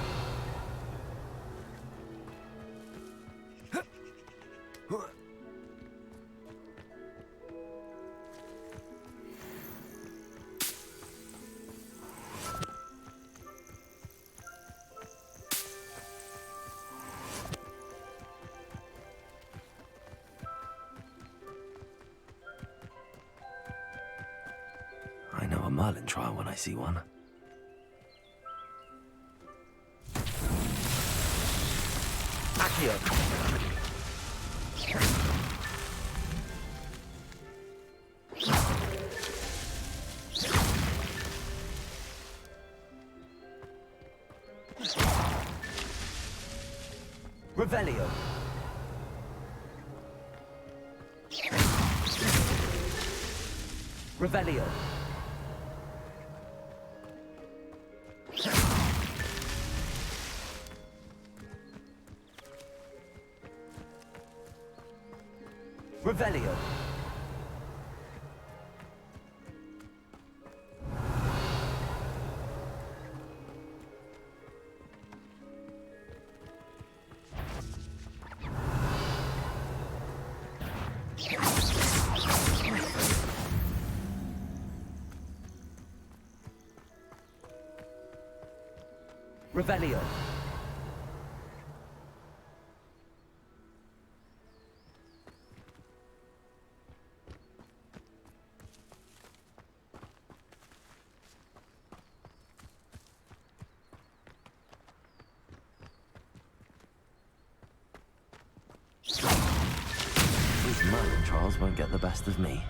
I know a Merlin trial when I see one. Accio. Revelio. Revelio. Revelio. Revelio. These Merlin trials won't get the best of me.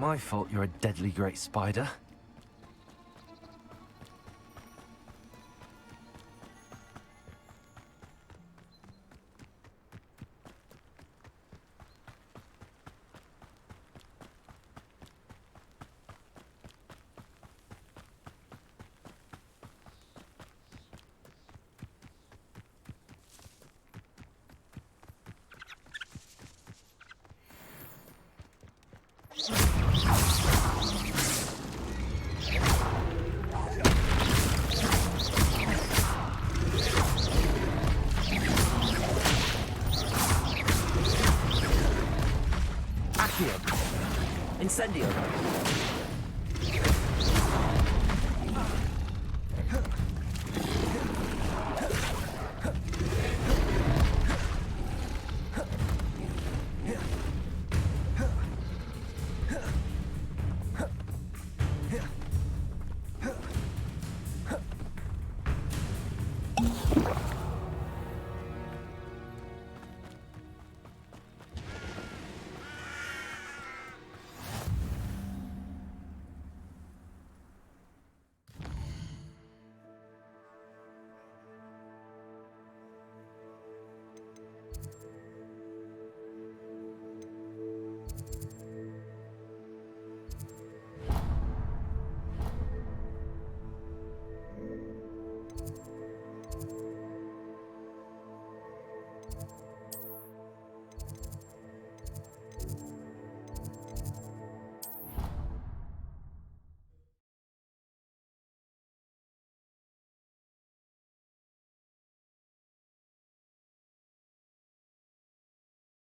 my fault you're a deadly great spider. Incendio.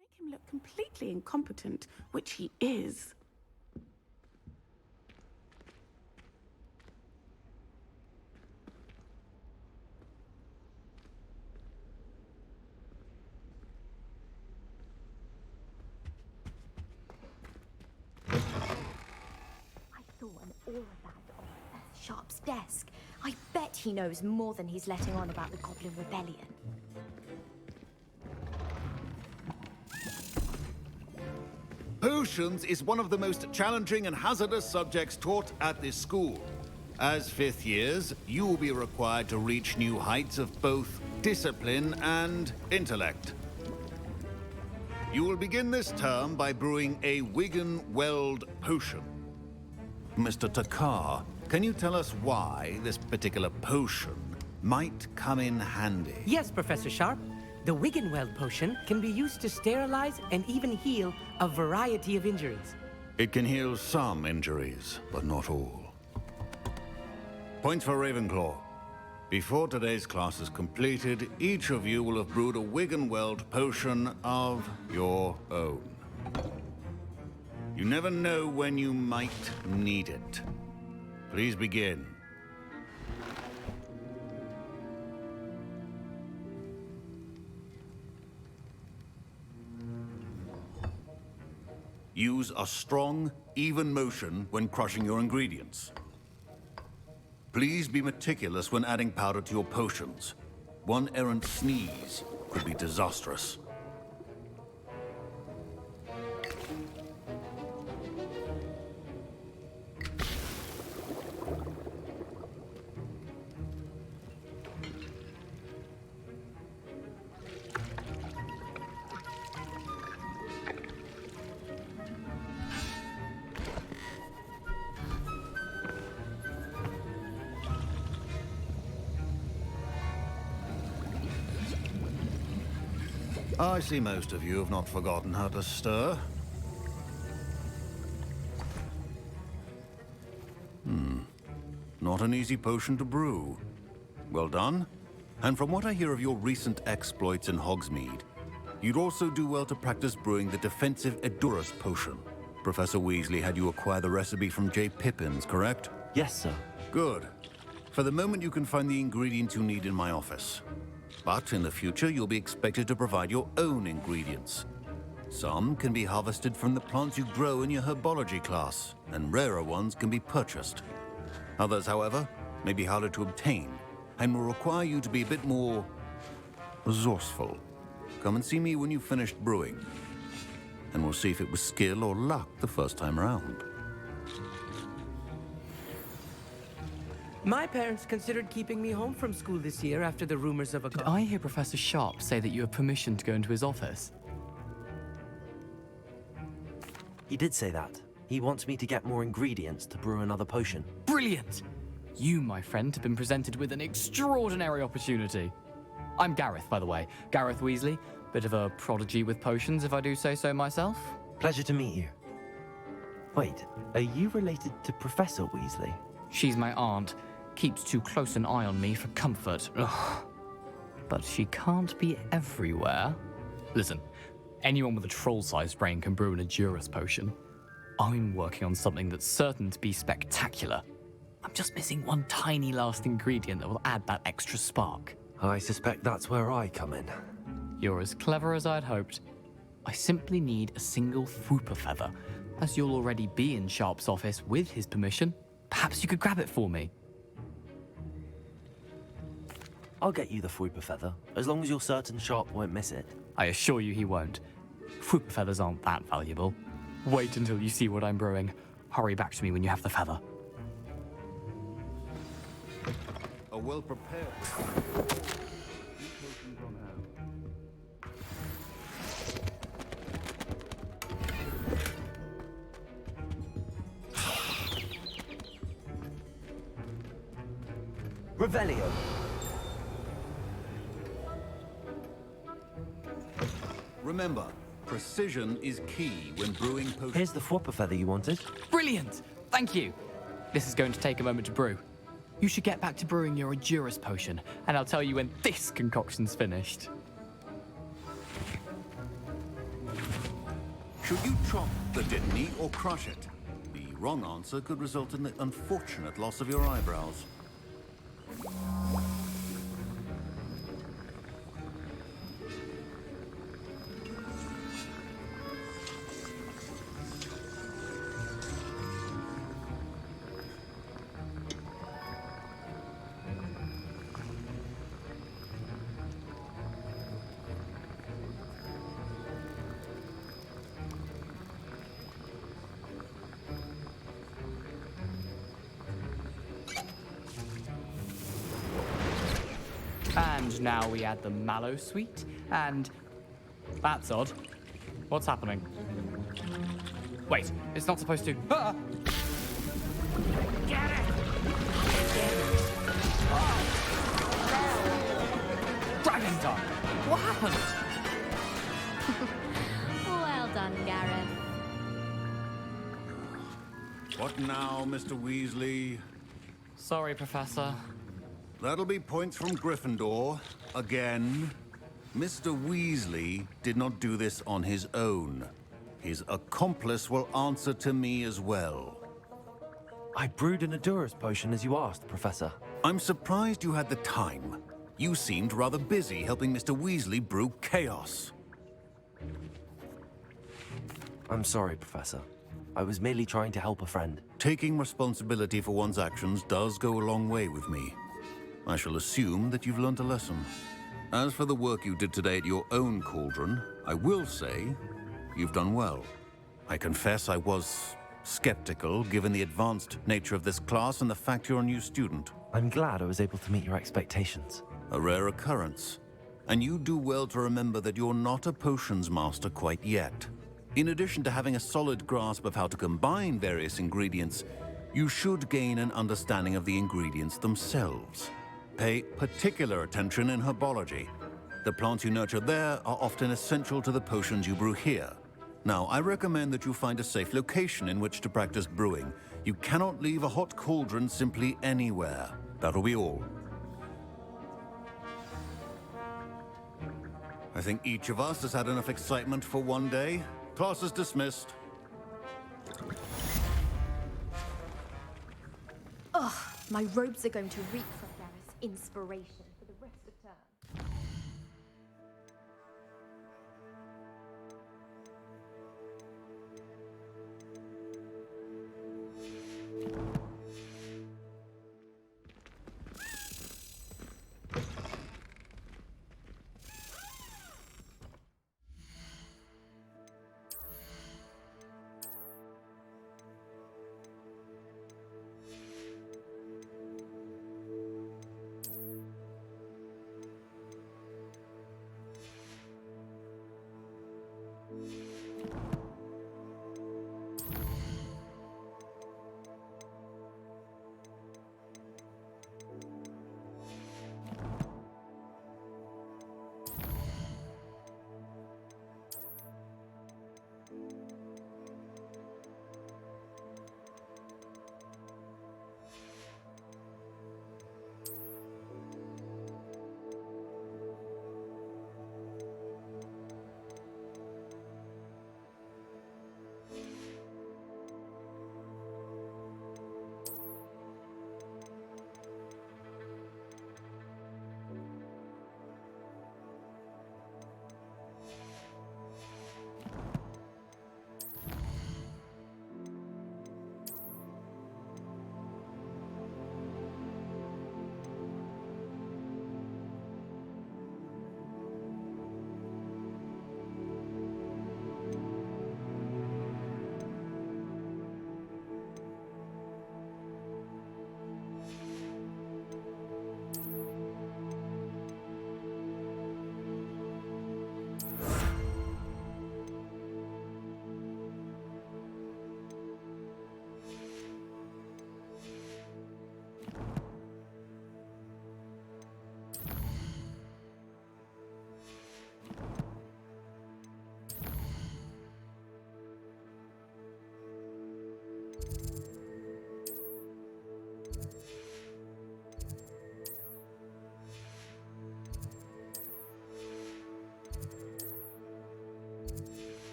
Make him look completely incompetent, which he is. I saw an aura bag on Professor Sharp's desk. I bet he knows more than he's letting on about the Goblin Rebellion. Potions is one of the most challenging and hazardous subjects taught at this school. As fifth years, you will be required to reach new heights of both discipline and intellect. You will begin this term by brewing a Wigan-Weld potion. Mr. Takar, can you tell us why this particular potion might come in handy? Yes, Professor Sharp. The Wiggenweld potion can be used to sterilize and even heal a variety of injuries. It can heal some injuries, but not all. Points for Ravenclaw. Before today's class is completed, each of you will have brewed a Wiggenweld potion of your own. You never know when you might need it. Please begin. Use a strong, even motion when crushing your ingredients. Please be meticulous when adding powder to your potions. One errant sneeze could be disastrous. I see most of you have not forgotten how to stir. Not an easy potion to brew. Well done. And from what I hear of your recent exploits in Hogsmeade, you'd also do well to practice brewing the defensive Edurus potion. Professor Weasley had you acquire the recipe from J. Pippins, correct? Yes, sir. Good. For the moment, you can find the ingredients you need in my office. But in the future, you'll be expected to provide your own ingredients. Some can be harvested from the plants you grow in your herbology class, and rarer ones can be purchased. Others, however, may be harder to obtain, and will require you to be a bit more resourceful. Come and see me when you've finished brewing, and we'll see if it was skill or luck the first time around. My parents considered keeping me home from school this year after the rumors of a... Did I hear Professor Sharp say that you have permission to go into his office? He did say that. He wants me to get more ingredients to brew another potion. Brilliant! You, my friend, have been presented with an extraordinary opportunity. I'm Gareth, by the way. Gareth Weasley. Bit of a prodigy with potions, if I do say so myself. Pleasure to meet you. Wait, are you related to Professor Weasley? She's my aunt. Keeps too close an eye on me for comfort. Ugh. But she can't be everywhere. Listen, anyone with a troll-sized brain can brew an Edurus potion. I'm working on something that's certain to be spectacular. I'm just missing one tiny last ingredient that will add that extra spark. I suspect that's where I come in. You're as clever as I'd hoped. I simply need a single Fwooper feather. As you'll already be in Sharp's office with his permission, perhaps you could grab it for me. I'll get you the Fwooper feather, as long as you're certain Sharp won't miss it. I assure you he won't. Fwooper feathers aren't that valuable. Wait until you see what I'm brewing. Hurry back to me when you have the feather. A well-prepared... Revelio. Remember, precision is key when brewing potions. Here's the Fwooper feather you wanted. Brilliant! Thank you. This is going to take a moment to brew. You should get back to brewing your Edurus potion, and I'll tell you when this concoction's finished. Should you chop the Dittany or crush it? The wrong answer could result in the unfortunate loss of your eyebrows. And now we add the mallow sweet, and... That's odd. What's happening? Wait, it's not supposed to... Ah! Get it! Dragon Tongue! What happened? Well done, Gareth. What now, Mr. Weasley? Sorry, Professor. That'll be points from Gryffindor. Again. Mr. Weasley did not do this on his own. His accomplice will answer to me as well. I brewed an Edurus potion as you asked, Professor. I'm surprised you had the time. You seemed rather busy helping Mr. Weasley brew chaos. I'm sorry, Professor. I was merely trying to help a friend. Taking responsibility for one's actions does go a long way with me. I shall assume that you've learned a lesson. As for the work you did today at your own cauldron, I will say you've done well. I confess I was skeptical, given the advanced nature of this class and the fact you're a new student. I'm glad I was able to meet your expectations. A rare occurrence. And you do well to remember that you're not a potions master quite yet. In addition to having a solid grasp of how to combine various ingredients, you should gain an understanding of the ingredients themselves. Pay particular attention in herbology. The plants you nurture there are often essential to the potions you brew here. Now, I recommend that you find a safe location in which to practice brewing. You cannot leave a hot cauldron simply anywhere. That'll be all. I think each of us has had enough excitement for one day. Class is dismissed. Ugh, my robes are going to reek from Gareth's inspiration for the rest of term.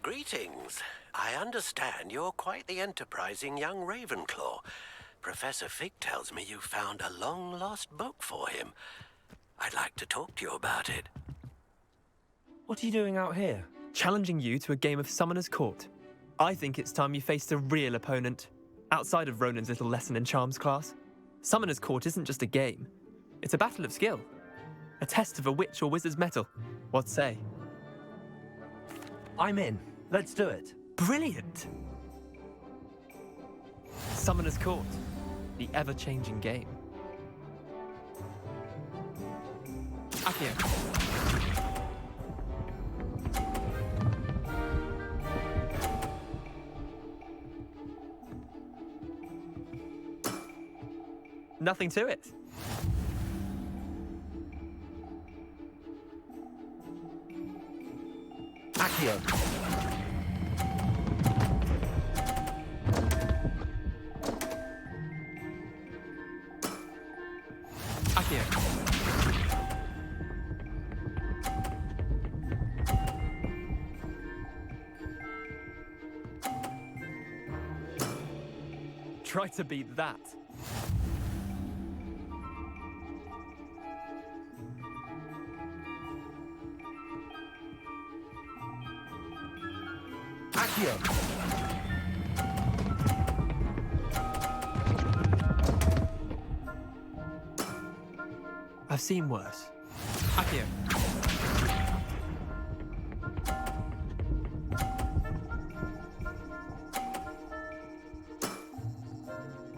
Greetings. I understand you're quite the enterprising young Ravenclaw. Professor Fig tells me you found a long-lost book for him. I'd like to talk to you about it. What are you doing out here? Challenging you to a game of Summoner's Court. I think it's time you faced a real opponent, outside of Ronan's little lesson in charms class. Summoner's Court isn't just a game. It's a battle of skill. A test of a witch or wizard's mettle. What say? I'm in. Let's do it. Brilliant! Summoner's Court. The ever-changing game. Accio. Nothing to it. Accio. Accio. Try to beat that. Accio. I've seen worse. Accio.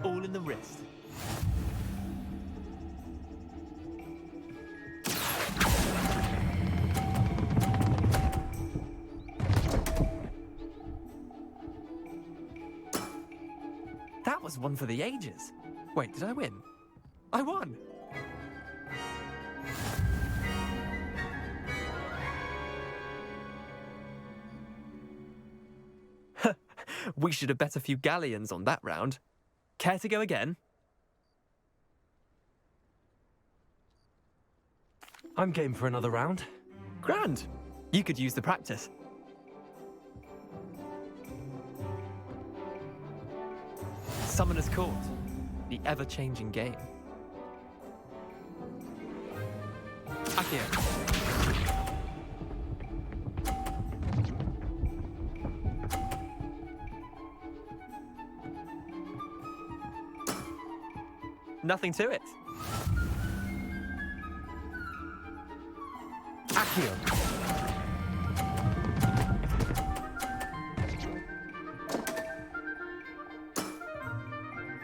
All in the wrist. That was one for the ages. Wait, did I win? I won! We should have bet a few galleons on that round. Care to go again? I'm game for another round. Grand. You could use the practice. Summoner's Court. The ever-changing game. Accio. Nothing to it. Accio.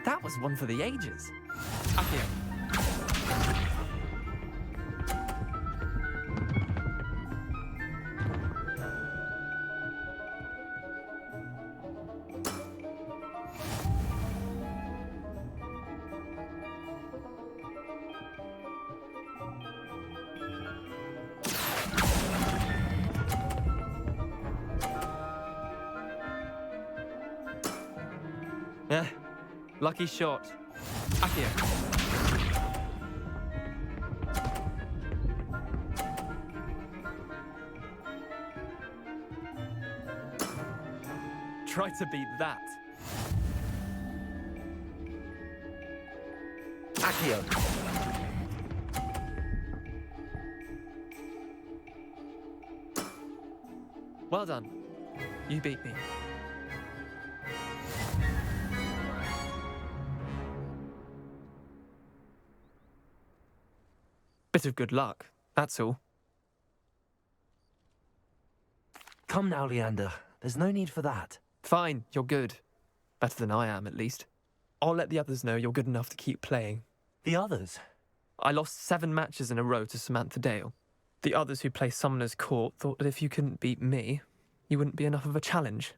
That was one for the ages. Accio. Lucky shot. Accio. Try to beat that. Accio. Well done. You beat me. Bit of good luck, that's all. Come now, Leander. There's no need for that. Fine, you're good. Better than I am, at least. I'll let the others know you're good enough to keep playing. The others? I lost 7 matches in a row to Samantha Dale. The others who play Summoner's Court thought that if you couldn't beat me, you wouldn't be enough of a challenge.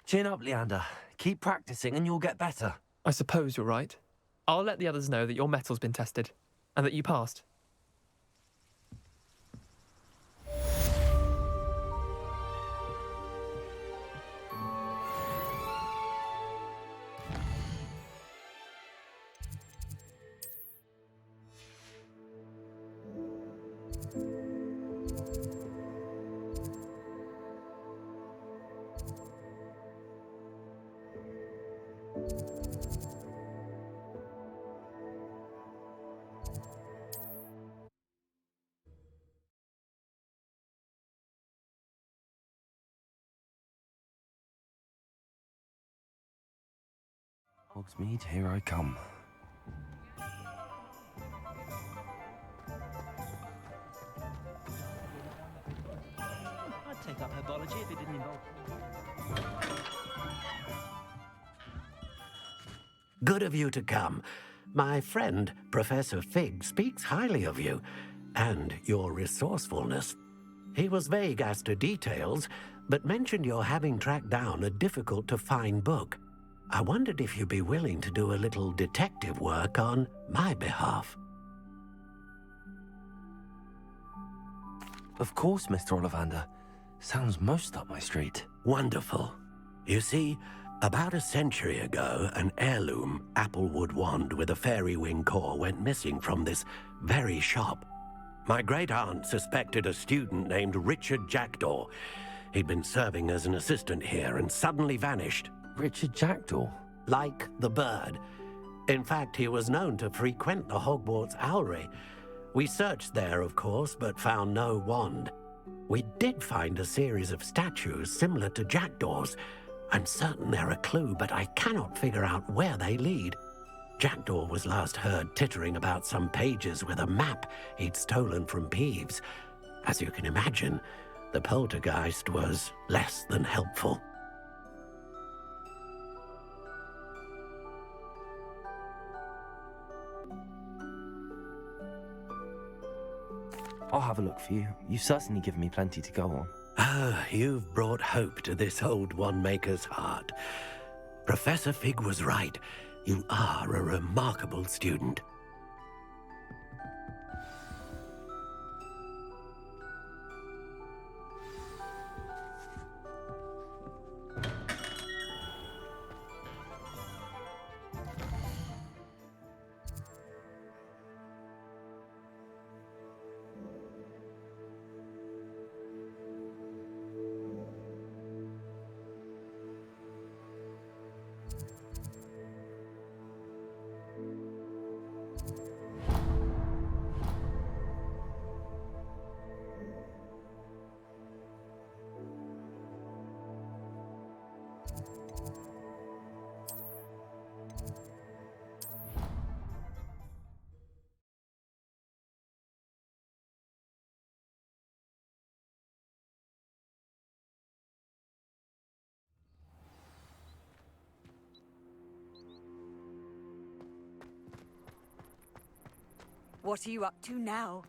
Chin up, Leander. Keep practicing and you'll get better. I suppose you're right. I'll let the others know that your metal's been tested, and that you passed. Hogsmeade, here I come. I'd take up herbology if it didn't involve. Good of you to come. My friend, Professor Fig, speaks highly of you and your resourcefulness. He was vague as to details, but mentioned your having tracked down a difficult-to-find book. I wondered if you'd be willing to do a little detective work on my behalf. Of course, Mr. Ollivander. Sounds most up my street. Wonderful. You see, about a century ago, an heirloom applewood wand with a fairy wing core went missing from this very shop. My great-aunt suspected a student named Richard Jackdaw. He'd been serving as an assistant here and suddenly vanished. Richard Jackdaw? Like the bird. In fact, he was known to frequent the Hogwarts Owlery. We searched there, of course, but found no wand. We did find a series of statues similar to Jackdaw's. I'm certain they're a clue, but I cannot figure out where they lead. Jackdaw was last heard tittering about some pages with a map he'd stolen from Peeves. As you can imagine, the poltergeist was less than helpful. I'll have a look for you. You've certainly given me plenty to go on. Ah, you've brought hope to this old one-maker's heart. Professor Fig was right. You are a remarkable student. What are you up to now?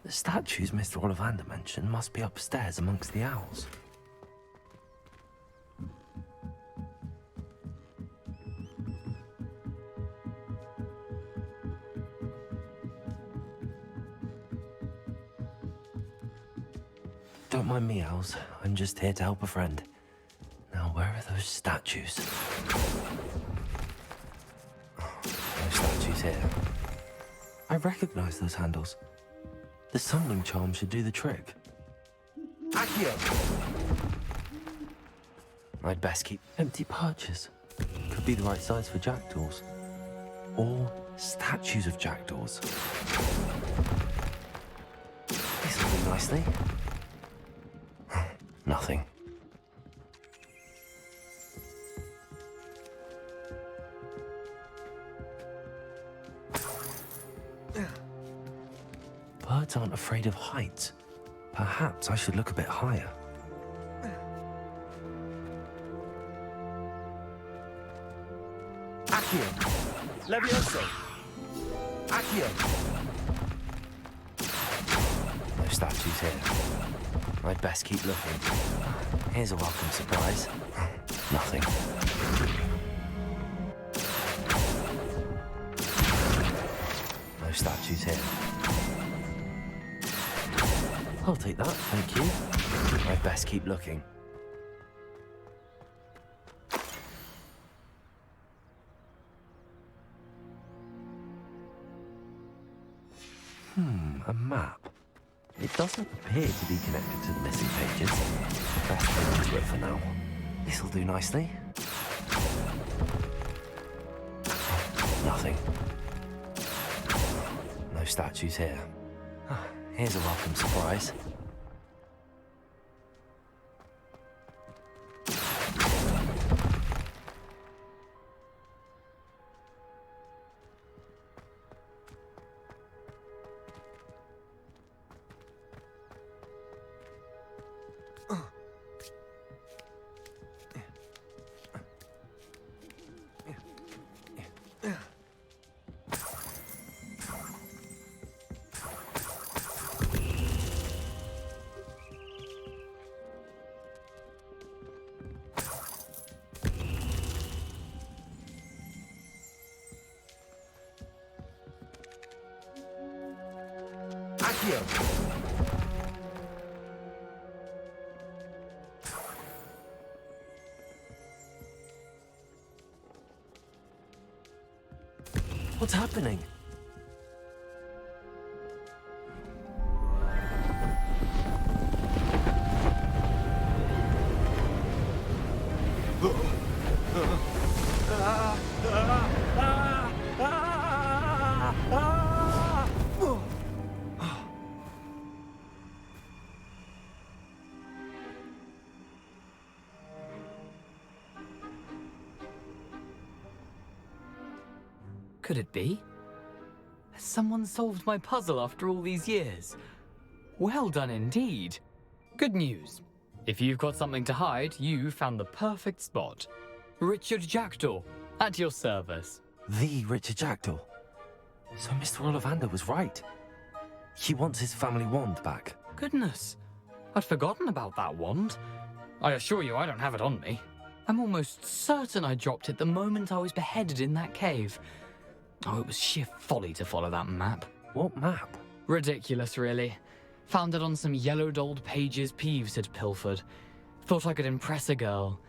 The statues Mr. Ollivander mentioned must be upstairs amongst the owls. Don't mind me, owls. I'm just here to help a friend. Now, where are those statues? No statues here. I recognize those handles. The summoning charm should do the trick. Accio! I'd best keep empty perches. Could be the right size for jackdaws. Or statues of jackdaws. This'll do nicely. Nothing. afraid of heights. Perhaps I should look a bit higher. Accio! Levioso! Accio! No statues here. I'd best keep looking. Here's a welcome surprise. Nothing. No statues here. I'll take that, thank you. I'd best keep looking. A map. It doesn't appear to be connected to the missing pages. Best hold onto it for now. This'll do nicely. Nothing. No statues here. Here's a welcome surprise. Accio! What's happening? Could it be? Has someone solved my puzzle after all these years? Well done indeed. Good news. If you've got something to hide, you found the perfect spot. Richard Jackdaw, at your service. The Richard Jackdaw. So Mr. Ollivander was right. He wants his family wand back. Goodness, I'd forgotten about that wand. I assure you I don't have it on me. I'm almost certain I dropped it the moment I was beheaded in that cave. Oh, it was sheer folly to follow that map. What map? Ridiculous, really. Found it on some yellowed old pages Peeves had pilfered. Thought I could impress a girl.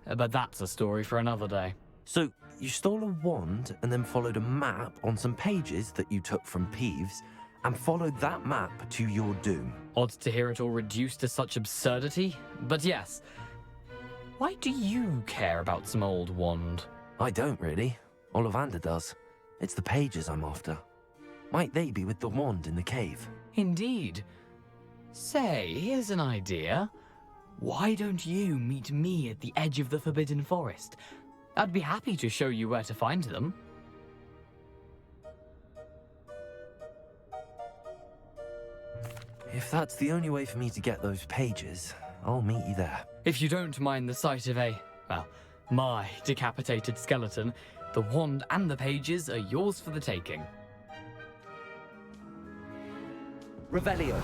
But that's a story for another day. So, you stole a wand and then followed a map on some pages that you took from Peeves and followed that map to your doom. Odd to hear it all reduced to such absurdity, but yes. Why do you care about some old wand? I don't really. Ollivander does. It's the pages I'm after. Might they be with the wand in the cave? Indeed. Say, here's an idea. Why don't you meet me at the edge of the Forbidden Forest? I'd be happy to show you where to find them. If that's the only way for me to get those pages, I'll meet you there. If you don't mind the sight of my decapitated skeleton, the wand and the pages are yours for the taking. Revelio.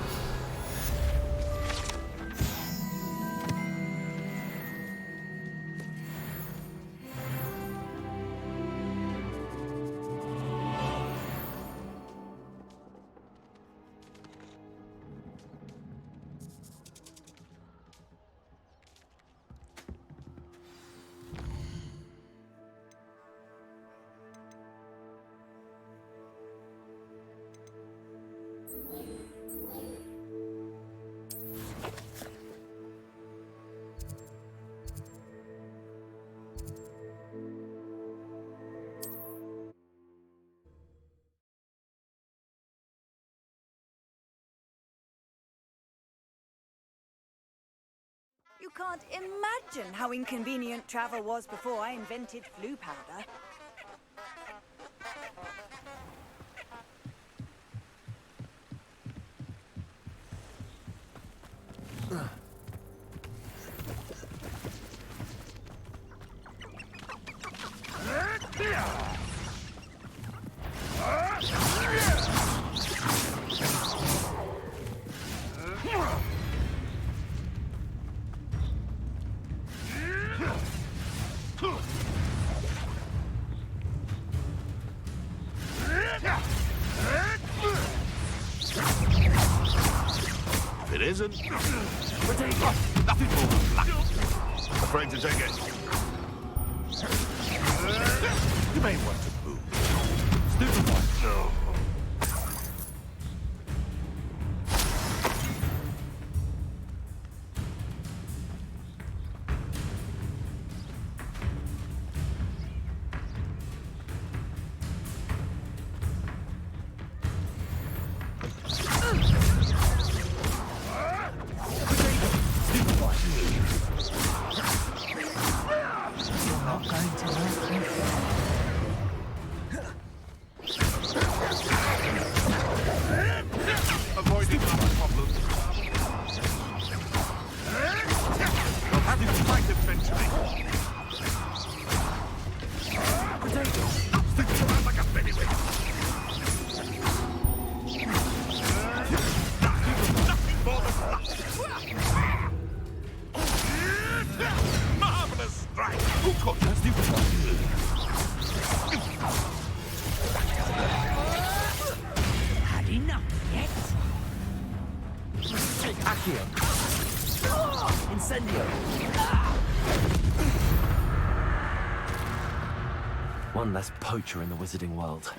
You can't imagine how inconvenient travel was before I invented flu powder. If it isn't, nothing more than luck. Afraid to take it. You may want to move. Stupefy. No. Avoiding our problems. We'll have to fight eventually. Potato! Stop sticking around like a baby! Nothing more than luck! Marvelous strike! Who caught us? Had enough yet? Accio. Incendio. One less poacher in the wizarding world.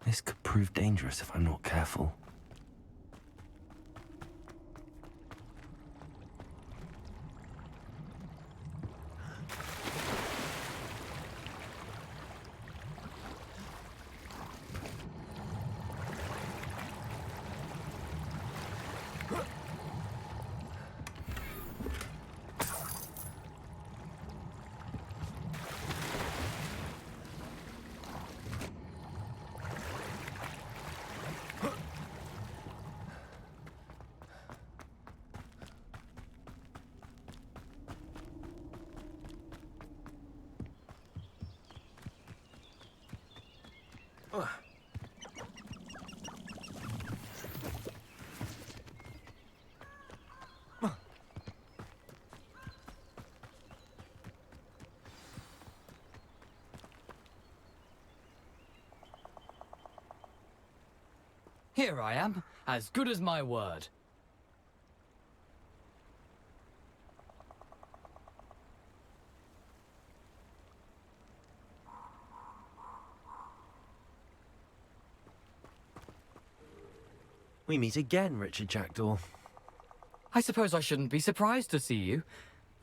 This could prove dangerous if I'm not careful. Here I am, as good as my word. We meet again, Richard Jackdaw. I suppose I shouldn't be surprised to see you.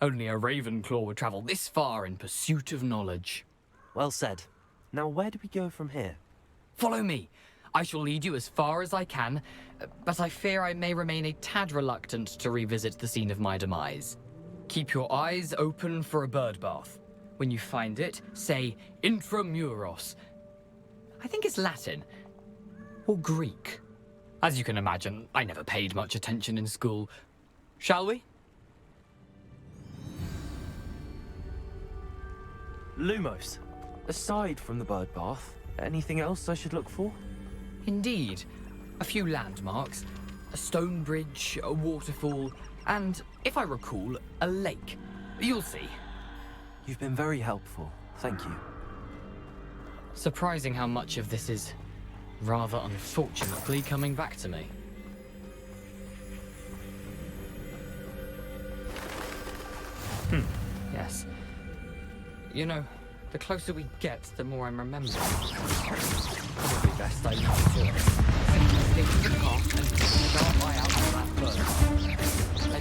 Only a Ravenclaw would travel this far in pursuit of knowledge. Well said. Now where do we go from here? Follow me. I shall lead you as far as I can, but I fear I may remain a tad reluctant to revisit the scene of my demise. Keep your eyes open for a bird bath. When you find it, say intramuros. I think it's Latin. Or Greek. As you can imagine, I never paid much attention in school. Shall we? Lumos, aside from the bird bath, anything else I should look for? Indeed. A few landmarks, a stone bridge, a waterfall, and, if I recall, a lake. You'll see. You've been very helpful. Thank you. Surprising how much of this is, rather unfortunately, coming back to me. Yes. You know, The closer we get, the more I'm remembering. Probably best I leave you to it. Stick to the path and start my out on that first. And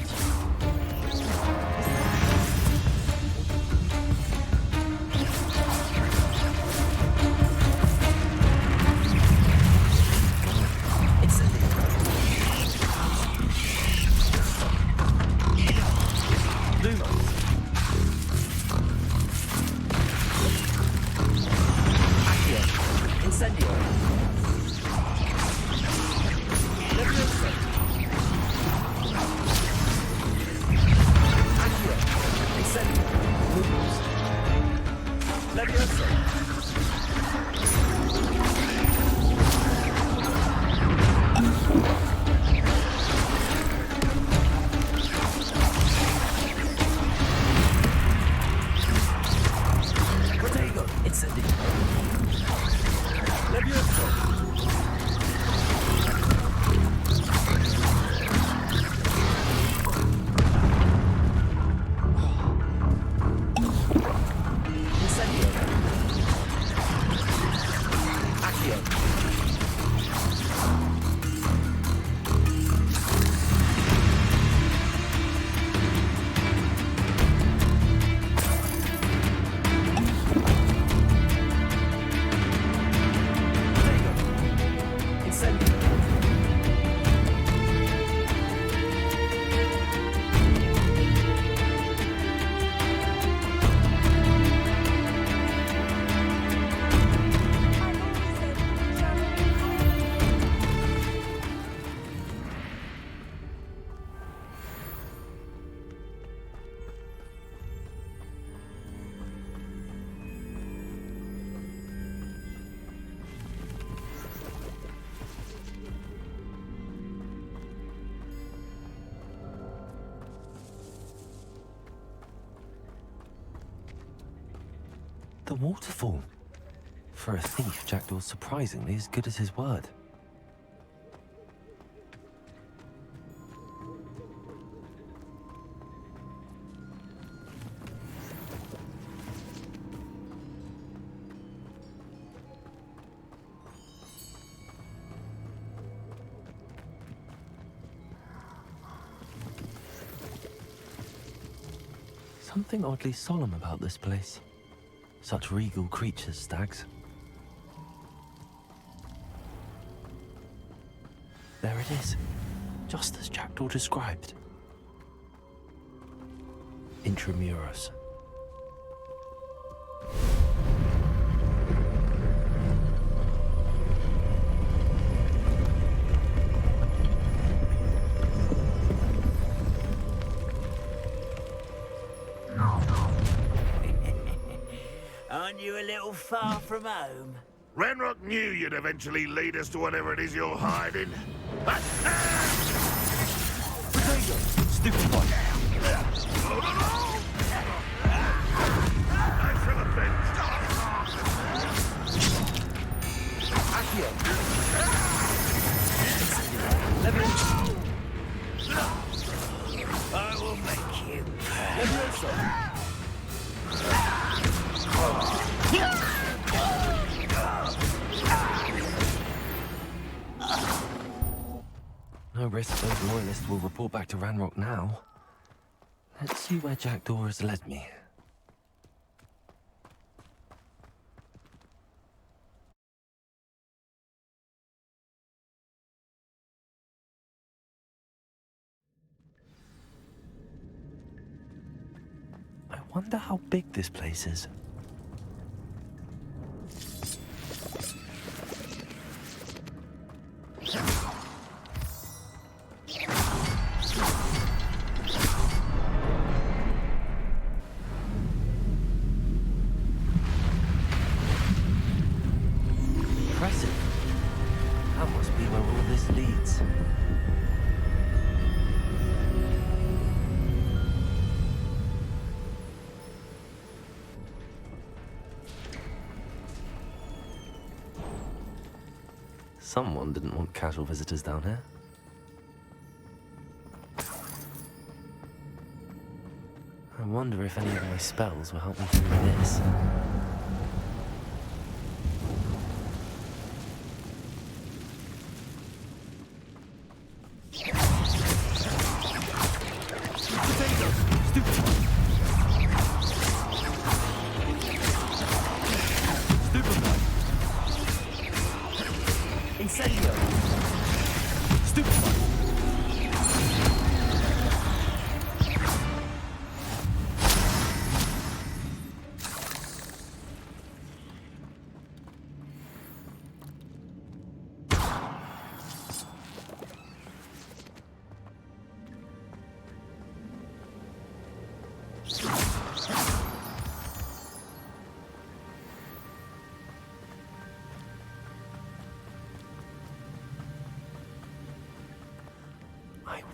The waterfall. For a thief, Jackdaw's surprisingly as good as his word. Something oddly solemn about this place. Such regal creatures, stags. There it is, just as Jackdaw described. Intramuros. Aren't you a little far from home? Ranrock knew you'd eventually lead us to whatever it is you're hiding. But... Potato! Stupid one! I feel a bit. Accio! I will make you pay. No risk those loyalists will report back to Ranrock now. Let's see where Jackdaw has led me. I wonder how big this place is. Impressive. That must be where all this leads. Someone didn't want casual visitors down here. I wonder if any of my spells will help me through this.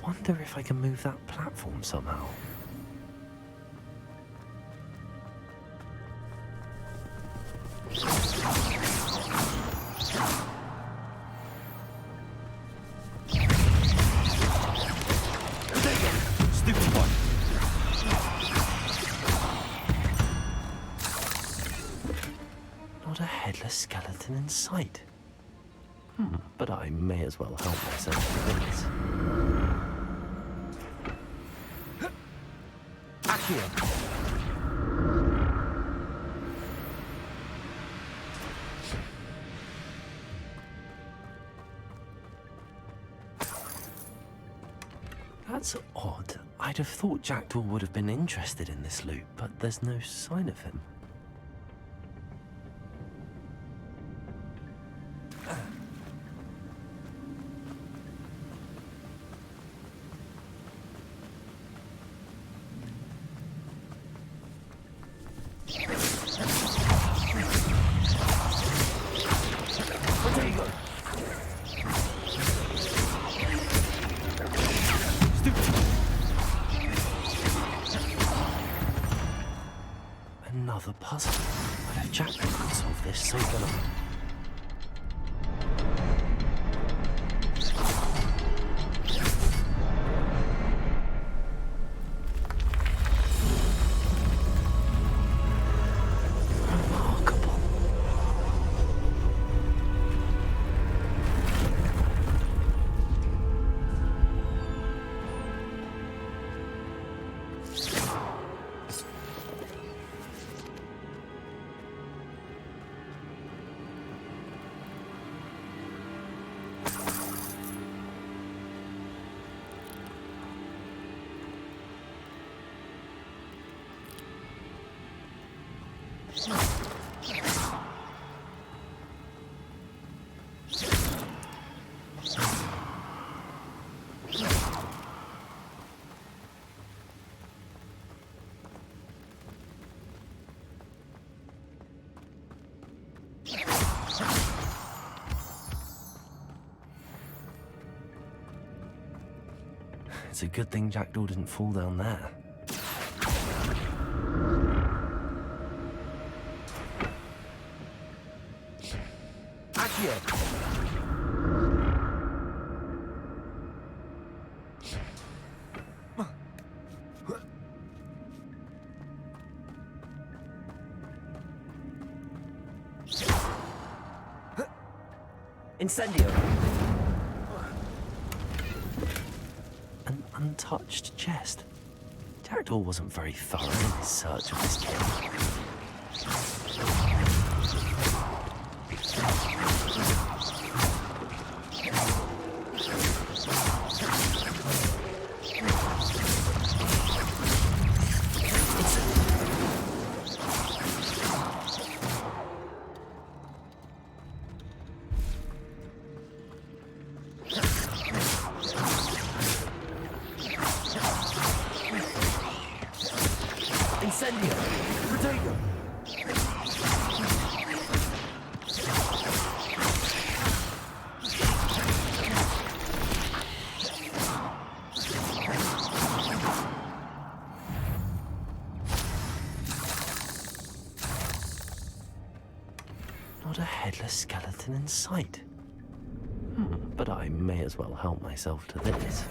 wonder if I can move that platform somehow. Stupid one. Not a headless skeleton in sight. But I may as well help myself with this. Accio. That's odd. I'd have thought Jackdaw would have been interested in this loot, but there's no sign of him. Another puzzle. But if Jackdaw could solve this, so can I. It's a good thing Jackdaw didn't fall down there. Accio. Incendio! An untouched chest. Jackdaw wasn't very thorough in his search of this cave. Incendio! Protego! Not a headless skeleton in sight. But I may as well help myself to this.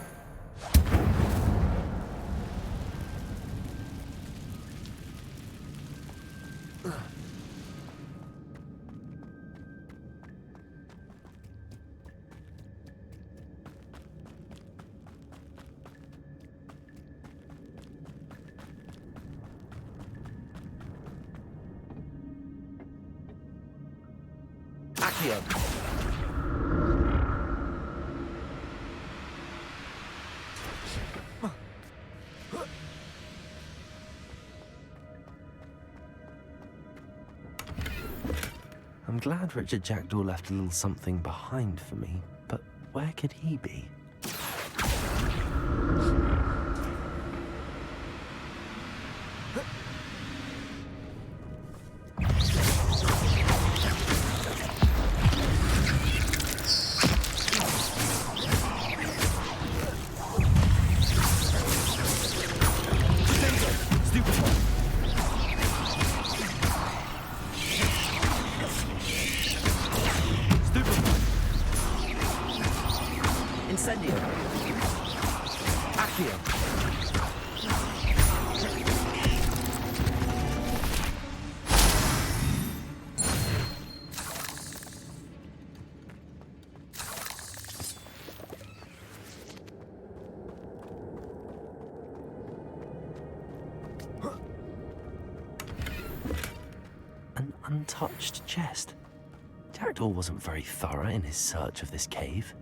Accio. I'm glad Richard Jackdaw left a little something behind for me, but where could he be? untouched chest. Jackdaw wasn't very thorough in his search of this cave.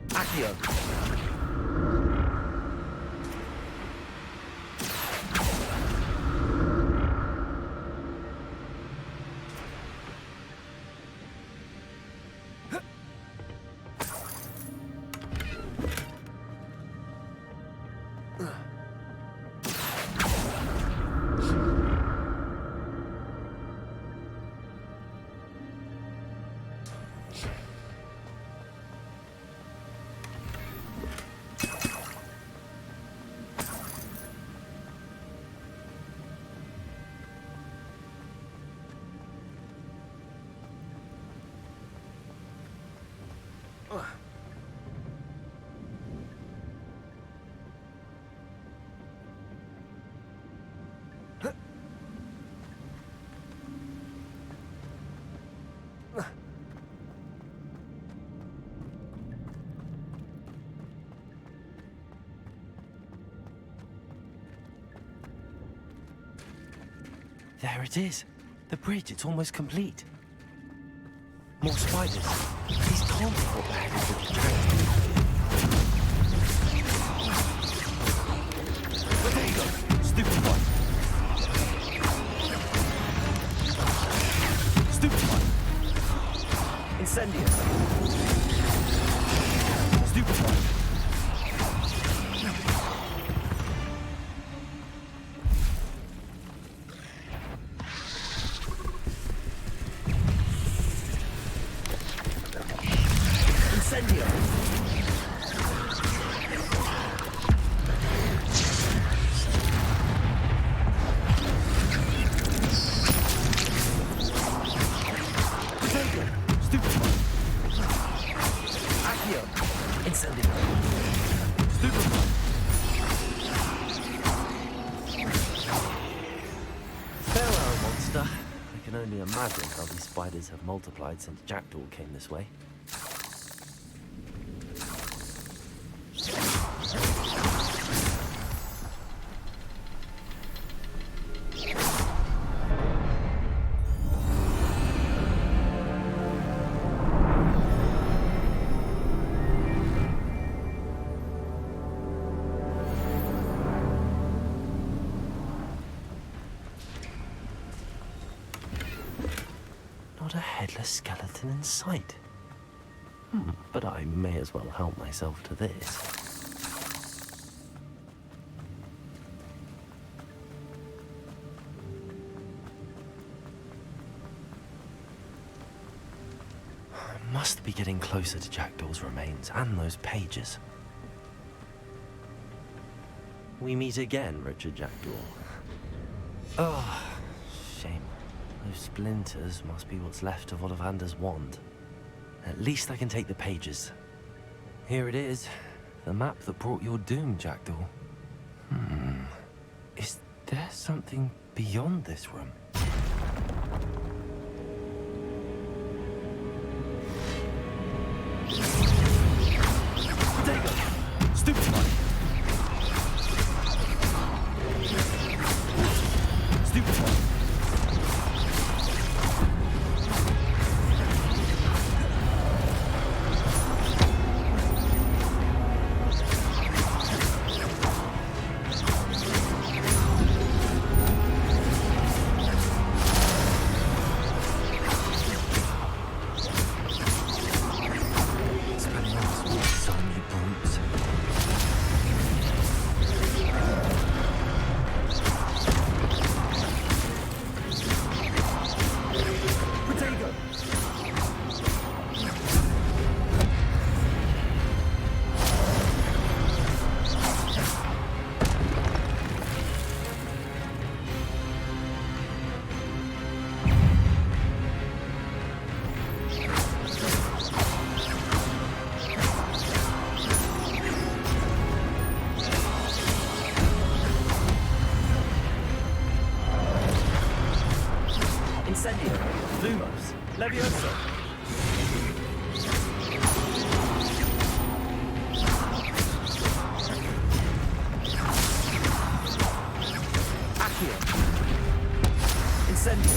Accio. There it is. The bridge, it's almost complete. More spiders. These can't be what the heck is with the train. Potato. Stupefy. Stupefy. Incendio. Stupefy. Imagine how these spiders have multiplied since Jackdaw came this way. Not a headless skeleton in sight. But I may as well help myself to this. I must be getting closer to Jackdaw's remains and those pages. We meet again, Richard Jackdaw. Oh, shame. Those splinters must be what's left of Ollivander's wand. At least I can take the pages. Here it is. The map that brought your doom, Jackdaw. Is there something beyond this room? Potato. Stupefy. Stupefy. Incendio. Lumos. Levioso. Accio. Incendio.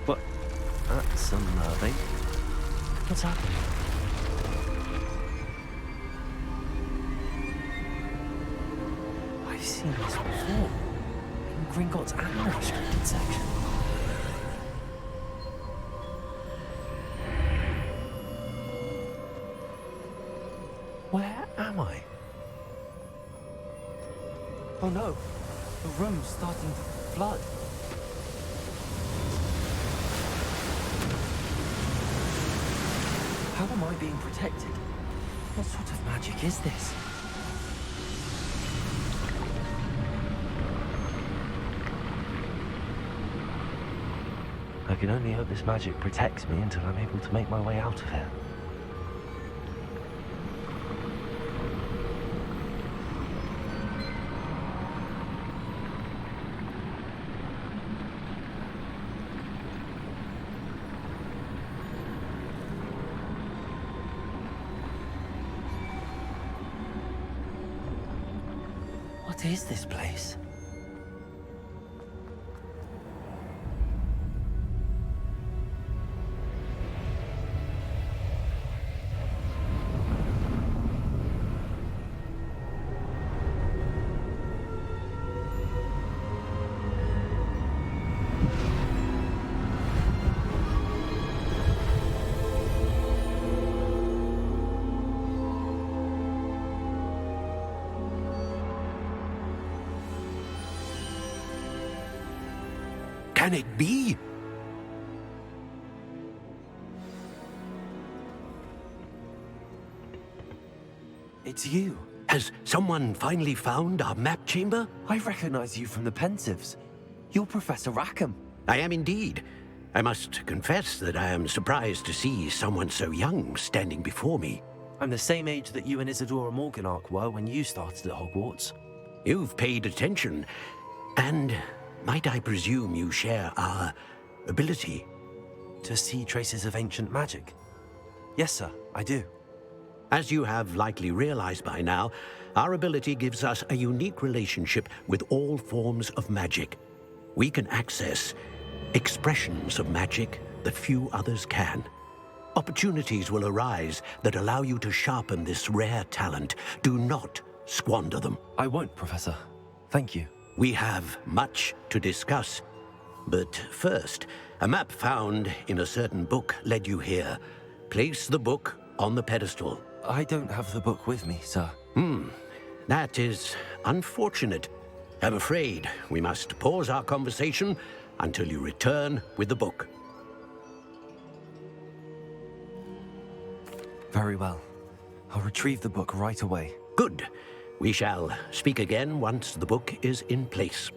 What? That's unnerving. What's happening? I've seen this before. In Gringotts and the restricted section. Where am I? Oh no, the room's starting to flood. How am I being protected? What sort of magic is this? I can only hope this magic protects me until I'm able to make my way out of here. What is this place? Can it be? It's you. Has someone finally found our map chamber? I recognize you from the Pensives. You're Professor Rackham. I am indeed. I must confess that I am surprised to see someone so young standing before me. I'm the same age that you and Isadora Morganach were when you started at Hogwarts. You've paid attention, and might I presume you share our ability? To see traces of ancient magic? Yes, sir, I do. As you have likely realized by now, our ability gives us a unique relationship with all forms of magic. We can access expressions of magic that few others can. Opportunities will arise that allow you to sharpen this rare talent. Do not squander them. I won't, Professor. Thank you. We have much to discuss. But first, a map found in a certain book led you here. Place the book on the pedestal. I don't have the book with me, sir. That is unfortunate. I'm afraid we must pause our conversation until you return with the book. Very well. I'll retrieve the book right away. Good. We shall speak again once the book is in place.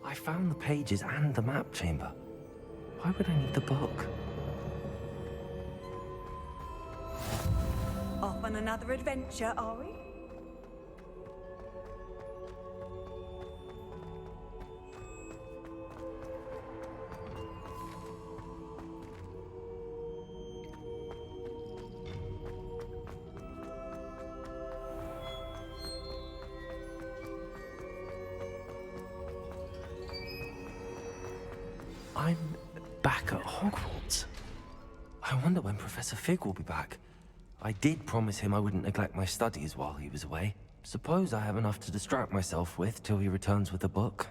I found the pages and the map chamber. Why would I need the book? Off on another adventure, are we? I'm back at Hogwarts. I wonder when Professor Fig will be back. I did promise him I wouldn't neglect my studies while he was away. Suppose I have enough to distract myself with till he returns with the book.